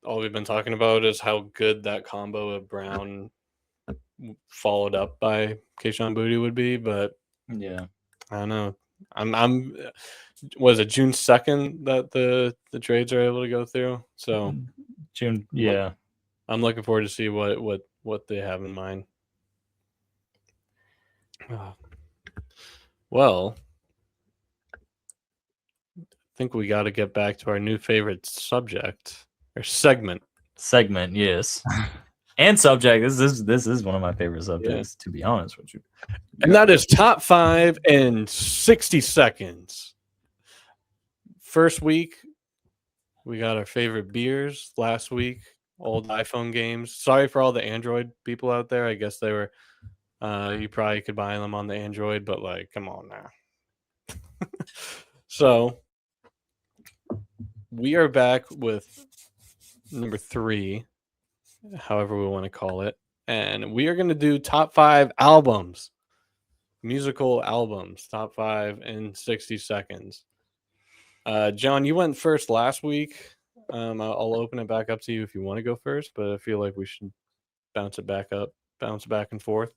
all we've been talking about is how good that combo of Brown followed up by Keyshawn Booty would be, but yeah, I don't know. I'm was it June 2nd that the trades are able to go through? So June, yeah. I'm looking forward to see what they have in mind. Well, I think we got to get back to our new favorite subject or segment. Segment, yes. And subject. This is one of my favorite subjects, to be honest with you. And that is top 5 in 60 seconds. First week, we got our favorite beers. Last week, old iPhone games. Sorry for all the Android people out there. I guess they were you probably could buy them on the Android, but like, come on now. So we are back with number 3, however we want to call it. And we are going to do top 5 albums, musical albums, top 5 in 60 seconds. John, you went first last week. I'll open it back up to you if you want to go first, but I feel like we should bounce back and forth.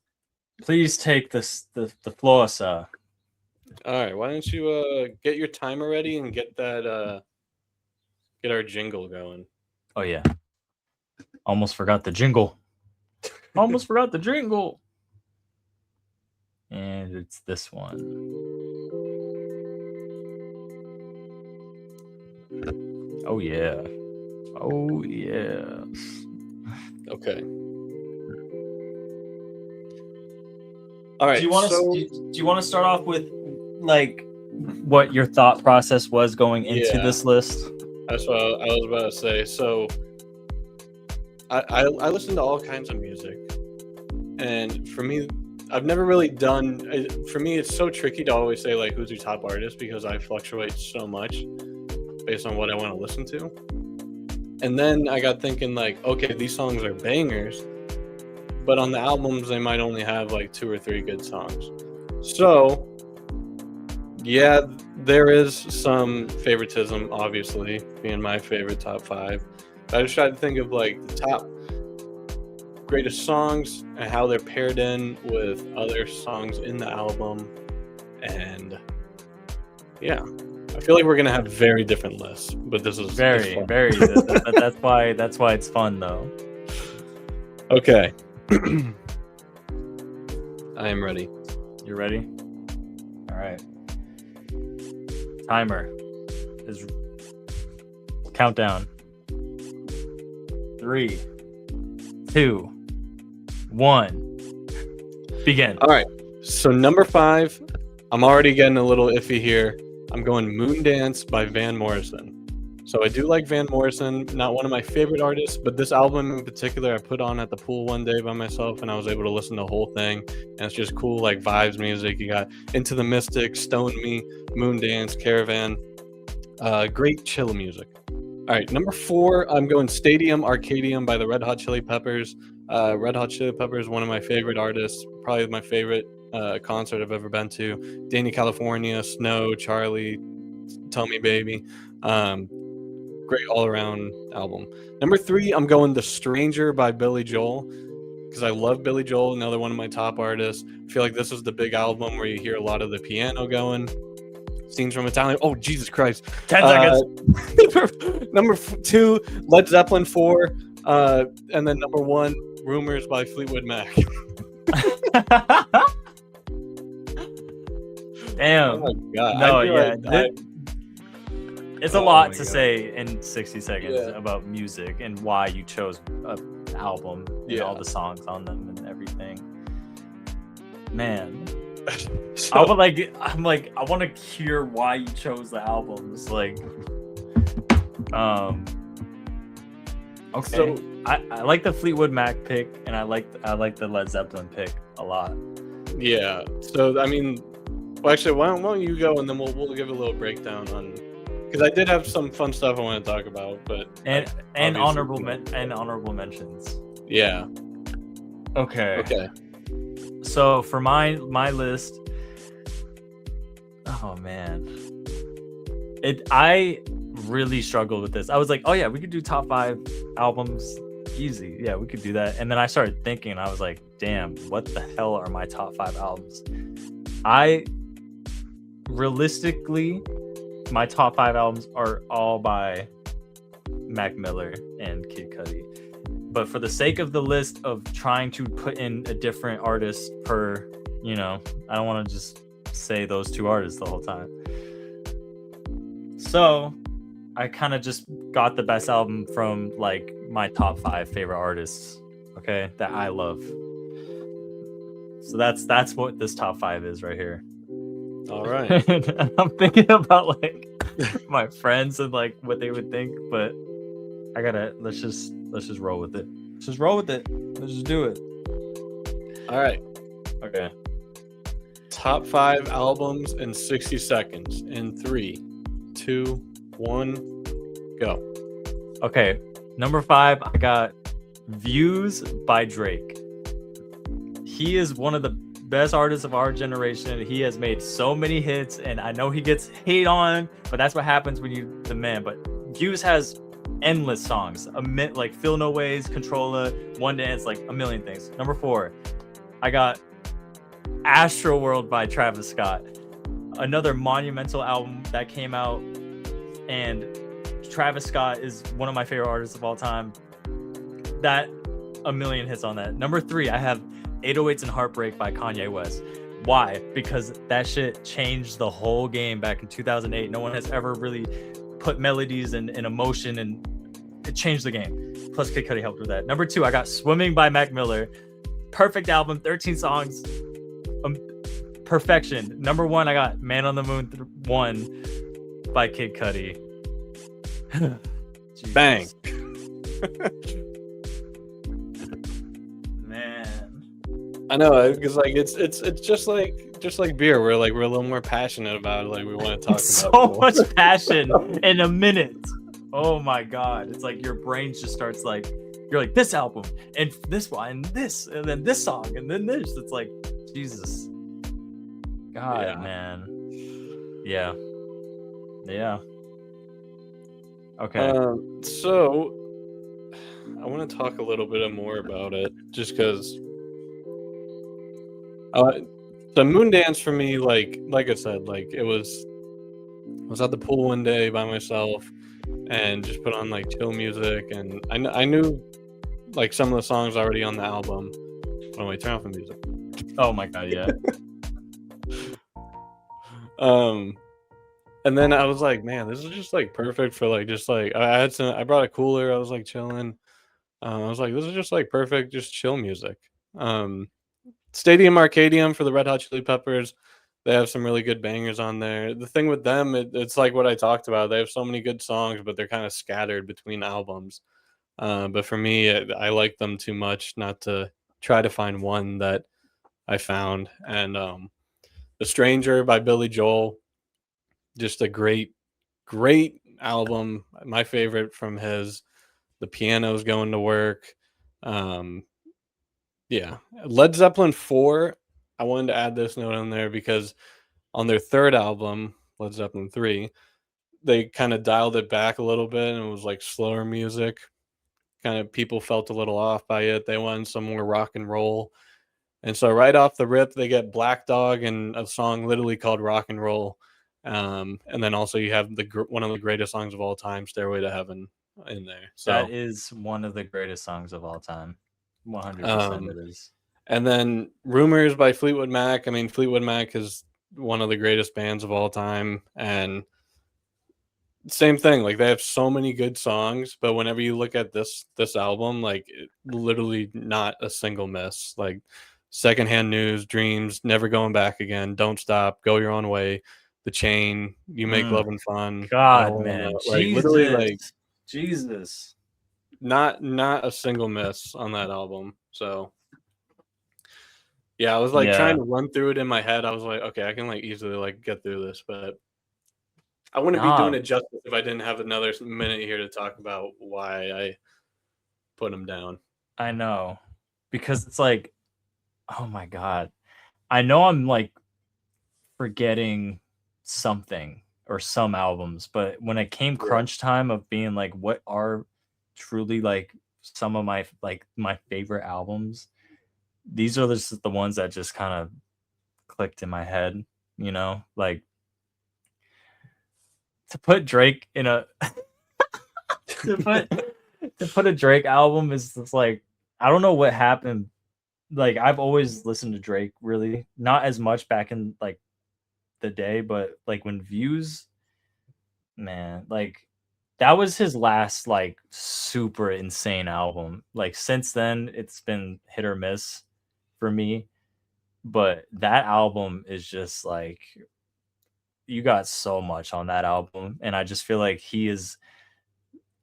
Please take the floor, sir. All right, why don't you get your timer ready and get that get our jingle going. Oh yeah. Almost forgot the jingle. Almost forgot the jingle. And it's this one. Oh yeah. Oh yes. Okay. All right. Do you want to start off with like what your thought process was going into Yeah. this list? That's what I was about to say. So I listen to all kinds of music, and for me, I've never really done. For me, it's so tricky to always say like who's your top artist because I fluctuate so much based on what I want to listen to. And then I got thinking like, okay, these songs are bangers, but on the albums they might only have like 2 or 3 good songs. So yeah, there is some favoritism, obviously, being my favorite top 5. I just tried to think of like the top greatest songs and how they're paired in with other songs in the album. And yeah, I feel like we're gonna have very different lists, but this is it's Very, fun. very. That's why it's fun though. Okay. I am ready. You ready? All right. Timer is countdown. 3, 2, 1. Begin. All right. So number 5, I'm already getting a little iffy here. I'm going Moondance by Van Morrison. So I do like Van Morrison, not one of my favorite artists, but this album in particular I put on at the pool one day by myself and I was able to listen to the whole thing. And it's just cool, like vibes music. You got Into the Mystic, Stone Me, Moondance, Caravan. Great chill music. All right, number 4, I'm going Stadium Arcadium by the Red Hot Chili Peppers. Red Hot Chili Peppers, one of my favorite artists, probably my favorite concert I've ever been to. Danny California, Snow, Charlie, Tell Me Baby. Great all-around album. Number 3, I'm going The Stranger by Billy Joel because I love Billy Joel, another one of my top artists. I feel like this is the big album where you hear a lot of the piano going. Scenes from Italian. Oh, Jesus Christ. 10 seconds. Number 2, Led Zeppelin 4. And then number 1, Rumors by Fleetwood Mac. Damn. Oh my God. No, I feel yeah. like It's a Oh lot my to God. say in 60 seconds Yeah. about music and why you chose an album and Yeah. all the songs on them and everything. Man, So- I want to hear why you chose the albums. Like, okay. So- I like the Fleetwood Mac pick, and I like the Led Zeppelin pick a lot. Yeah. So I mean, well, actually, why don't you go and then we'll give a little breakdown on because I did have some fun stuff I want to talk about, but And obviously- honorable mentions. yeah. Okay. Okay. So for my list, oh man, I really struggled with this. I was like, oh yeah, we could do top 5 albums easy. Yeah, we could do that. And then I started thinking, and I was like, damn, what the hell are my top 5 albums? Realistically, my top 5 albums are all by Mac Miller and Kid Cudi. But for the sake of the list of trying to put in a different artist per, I don't want to just say those 2 artists the whole time. So I kind of just got the best album from like my top 5 favorite artists, okay, that I love. So that's what this top 5 is right here. All right. And I'm thinking about like my friends and like what they would think, but let's just roll with it. Let's just roll with it. Let's just do it. All right. Okay. Top 5 albums in 60 seconds. In 3, 2, 1, go. Okay. Number 5, I got Views by Drake. He is one of the best artists of our generation. He has made so many hits, and I know he gets hate on, but that's what happens when you the man. But Views has endless songs, like Feel No Ways, Controlla, One Dance, like a million things. Number 4, I got Astro World by Travis Scott, another monumental album that came out, and Travis Scott is one of my favorite artists of all time. That a million hits on that. Number 3, I have 808s and Heartbreak by Kanye West. Why? Because that shit changed the whole game back in 2008. No one has ever really put melodies and emotion, and it changed the game. Plus Kid Cudi helped with that. Number 2, I got Swimming by Mac Miller. Perfect album, 13 songs, perfection. Number 1, I got Man on the Moon 1 by Kid Cudi. Bang. Man, I know, because like it's just like beer. We're a little more passionate about it. Like we want to talk so about it much passion in a minute. Oh my god, it's like your brain just starts like, you're like, this album and this one and this and then this song and then this. It's like, Jesus, God, Yeah. man. Yeah. Okay. So I want to talk a little bit more about it, just because the Moon Dance for me, like I said, like I was at the pool one day by myself and just put on like chill music, and I knew like some of the songs already on the album. Oh wait, turn off the music. Oh my god, yeah. And then I was like, man, this is just like perfect for like just like I brought a cooler. I was like chilling. I was like, this is just like perfect, just chill music. Stadium Arcadium for the Red Hot Chili Peppers. They have some really good bangers on there. The thing with them, it's like what I talked about. They have so many good songs, but they're kind of scattered between albums. But for me, I like them too much not to try to find one that I found. And The Stranger by Billy Joel, just a great album. My favorite from his. The piano's going to work. Um, yeah, Led Zeppelin 4. I wanted to add this note on there because on their third album, Led Zeppelin 3, they kind of dialed it back a little bit and it was like slower music. Kind of people felt a little off by it. They wanted some more rock and roll. And so right off the rip, they get Black Dog and a song literally called Rock and Roll. And then also you have one of the greatest songs of all time, Stairway to Heaven, in there. So That is one of the greatest songs of all time. 100% um, it is. and then Rumors by Fleetwood Mac. I mean, Fleetwood Mac is one of the greatest bands of all time. And same thing, like they have so many good songs, but whenever you look at this album, like literally not a single miss. Like Secondhand News, Dreams, Never Going Back Again, Don't Stop, Go Your Own Way, The Chain, You Make Love and Fun, I God, Don't Wanna man. Know. Like literally like Jesus. not a single miss on that album. So yeah, I was like Yeah. trying to run through it in my head. I was like, okay, I can like easily like get through this, but I wouldn't be doing Nah, it justice if I didn't have another minute here to talk about why I put him down. I know. Because it's like, oh my god. I know I'm like forgetting something or some albums, but when it came Yeah. crunch time of being like, what are truly like some of my favorite albums, these are just the ones that just kind of clicked in my head, you know? Like, to put Drake in a to put a Drake album is just like, I don't know what happened. Like, I've always listened to Drake, really not as much back in like the day, but like when Views, man, like that was his last like super insane album. Like since then it's been hit or miss for me, but that album is just like, you got so much on that album, and I just feel like he is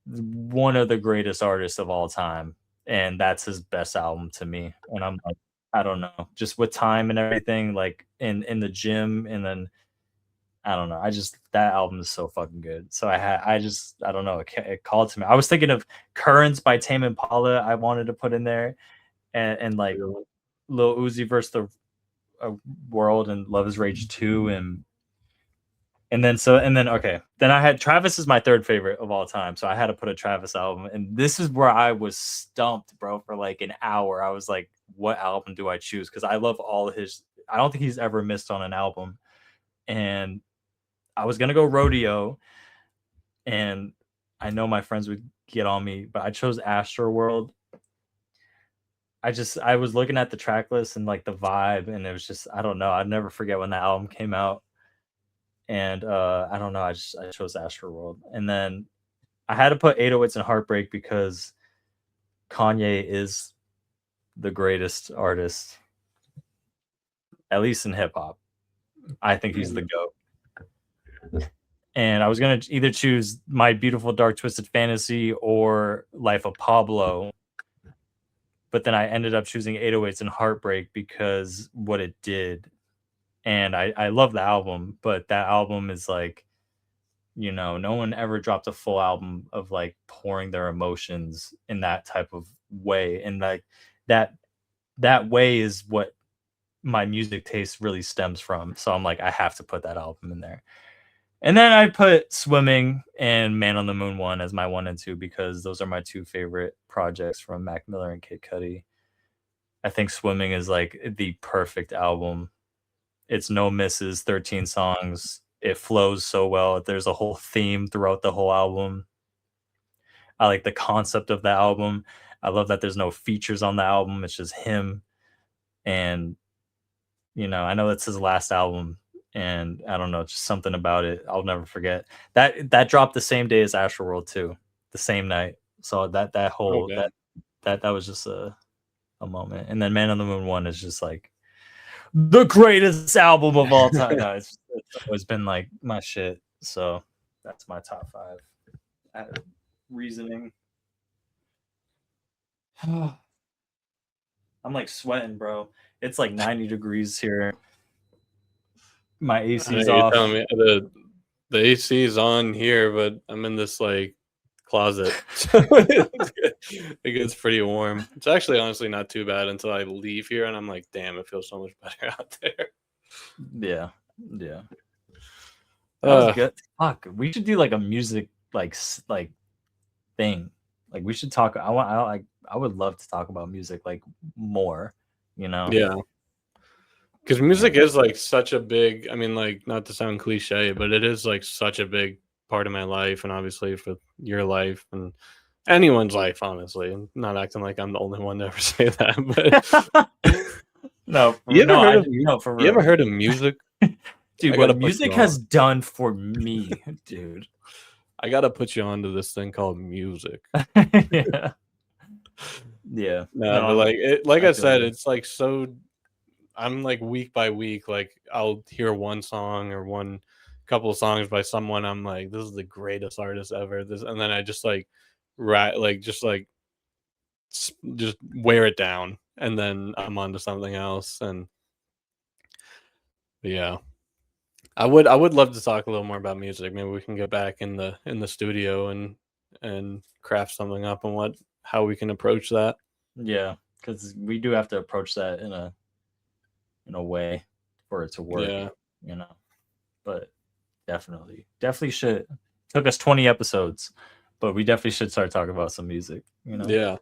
one of the greatest artists of all time, and that's his best album to me. And I'm like, I don't know, just with time and everything, like in the gym, and then I don't know. I just, that album is so fucking good. So I don't know. It called to me. I was thinking of Currents by Tame Impala. I wanted to put in there, and like Lil Uzi versus the World and Love Is Rage 2, and then okay. Then I had Travis is my third favorite of all time. So I had to put a Travis album. And this is where I was stumped, bro, for like an hour. I was like, what album do I choose? Because I love all of his, I don't think he's ever missed on an album. And I was gonna go Rodeo, and I know my friends would get on me, but I chose Astroworld. I was looking at the track list and like the vibe, and it was just, I don't know. I'd never forget when that album came out. And I don't know. I chose Astroworld. And then I had to put 808s and Heartbreak because Kanye is the greatest artist, at least in hip hop. I think he's the GOAT. And I was gonna either choose My Beautiful Dark Twisted Fantasy or Life of Pablo, but then I ended up choosing 808s and Heartbreak because what it did. And I love the album, but that album is like, no one ever dropped a full album of like pouring their emotions in that type of way. And like that way is what my music taste really stems from. So I'm like, I have to put that album in there. And then I put Swimming and Man on the Moon 1 as my 1 and 2 because those are my two favorite projects from Mac Miller and Kid Cudi. I think Swimming is like the perfect album. It's no misses, 13 songs. It flows so well. There's a whole theme throughout the whole album. I like the concept of the album. I love that there's no features on the album. It's just him. And, I know it's his last album. And I don't know, just something about it I'll never forget. That dropped the same day as Astroworld too, the same night. So that whole Okay. that was just a moment. And then Man on the Moon 1 is just like the greatest album of all time. No, it's always been like my shit. So that's my top 5 reasoning. I'm like sweating, bro. It's like 90 degrees here. My AC's You're off. telling me the AC is on here, but I'm in this like closet, so it gets pretty warm. It's actually honestly not too bad until I leave here, and I'm like, damn, it feels so much better out there. Yeah. That was good. Fuck, we should do like a music like thing. Like we should talk. I would love to talk about music like more. Yeah. Because music is like such a big, I mean, like, not to sound cliche, but it is like such a big part of my life, and obviously for your life and anyone's life, honestly. I'm not acting like I'm the only one to ever say that, but No, you ever no, heard I of do. No, for you ever real. heard of music? Dude, I gotta what put music you has on. done for me, dude. I gotta put you onto this thing called music. Yeah. Yeah. No, but No, like like I I feel said, you. it's like so. I'm like week by week, like I'll hear one song or one couple of songs by someone. I'm like, this is the greatest artist ever. This, and then I just like, just wear it down, and then I'm on to something else. And yeah, I would love to talk a little more about music. Maybe we can get back in the studio and craft something up and how we can approach that. Yeah, because we do have to approach that in a way for it to work, Yeah, But definitely should. Took us 20 episodes, but we definitely should start talking about some music. yeah,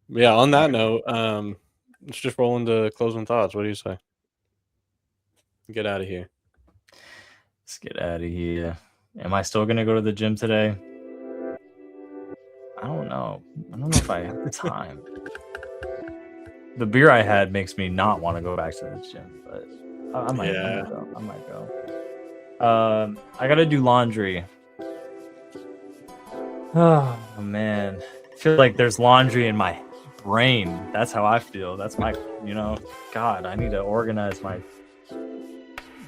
yeah. On that note, let's just roll into closing thoughts. What do you say? Get out of here. Let's get out of here. Am I still gonna go to the gym today? I don't know. I don't know if I have time. The beer I had makes me not want to go back to the gym, but I might go. I might go. I gotta do laundry. Oh man, I feel like there's laundry in my brain. That's how I feel. That's my, God, I need to organize my.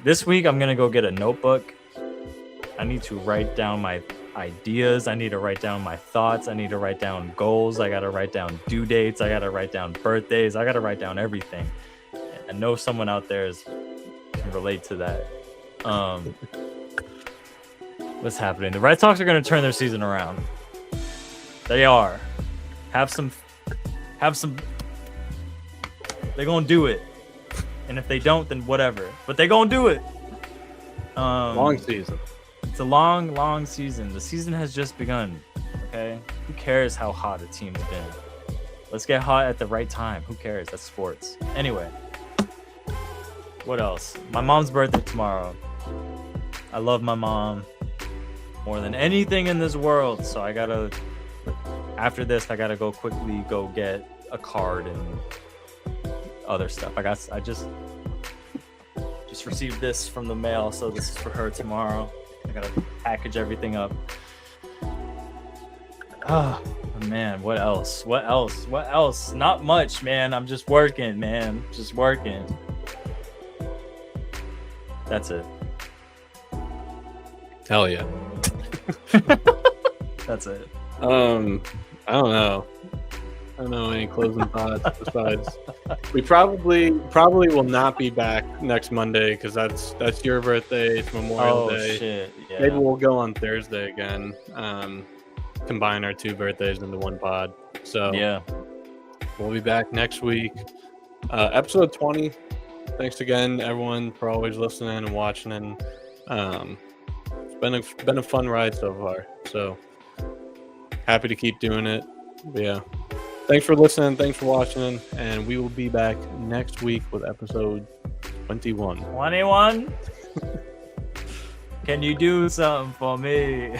This week I'm gonna go get a notebook. I need to write down my ideas. I need to write down my thoughts. I need to write down goals. I gotta write down due dates. I gotta write down birthdays. I gotta write down everything. I know someone out there can relate to that. What's happening? The Red Sox are going to turn their season around. They are. Have some. They're going to do it. And if they don't, then whatever. But they're going to do it. Long season. It's a long season. The season has just begun. Okay? Who cares how hot a team's been? Let's get hot at the right time. Who cares? That's sports. Anyway. What else? My mom's birthday tomorrow. I love my mom more than anything in this world. So after this, I gotta go quickly go get a card and other stuff. I just received this from the mail, so this is for her tomorrow. I gotta package everything up. Oh man, what else? Not much, man. I'm just working, man. Just working. That's it. Hell yeah. That's it. I don't know. I don't know any closing thoughts besides we probably will not be back next Monday because that's your birthday. It's Memorial Day. Shit. Yeah. Maybe we'll go on Thursday again. Combine our 2 birthdays into one pod. So Yeah. we'll be back next week. Episode 20. Thanks again, everyone, for always listening and watching. And it's been a fun ride so far. So happy to keep doing it. But yeah. Thanks for listening. Thanks for watching. And we will be back next week with episode 21. 21? Can you do something for me?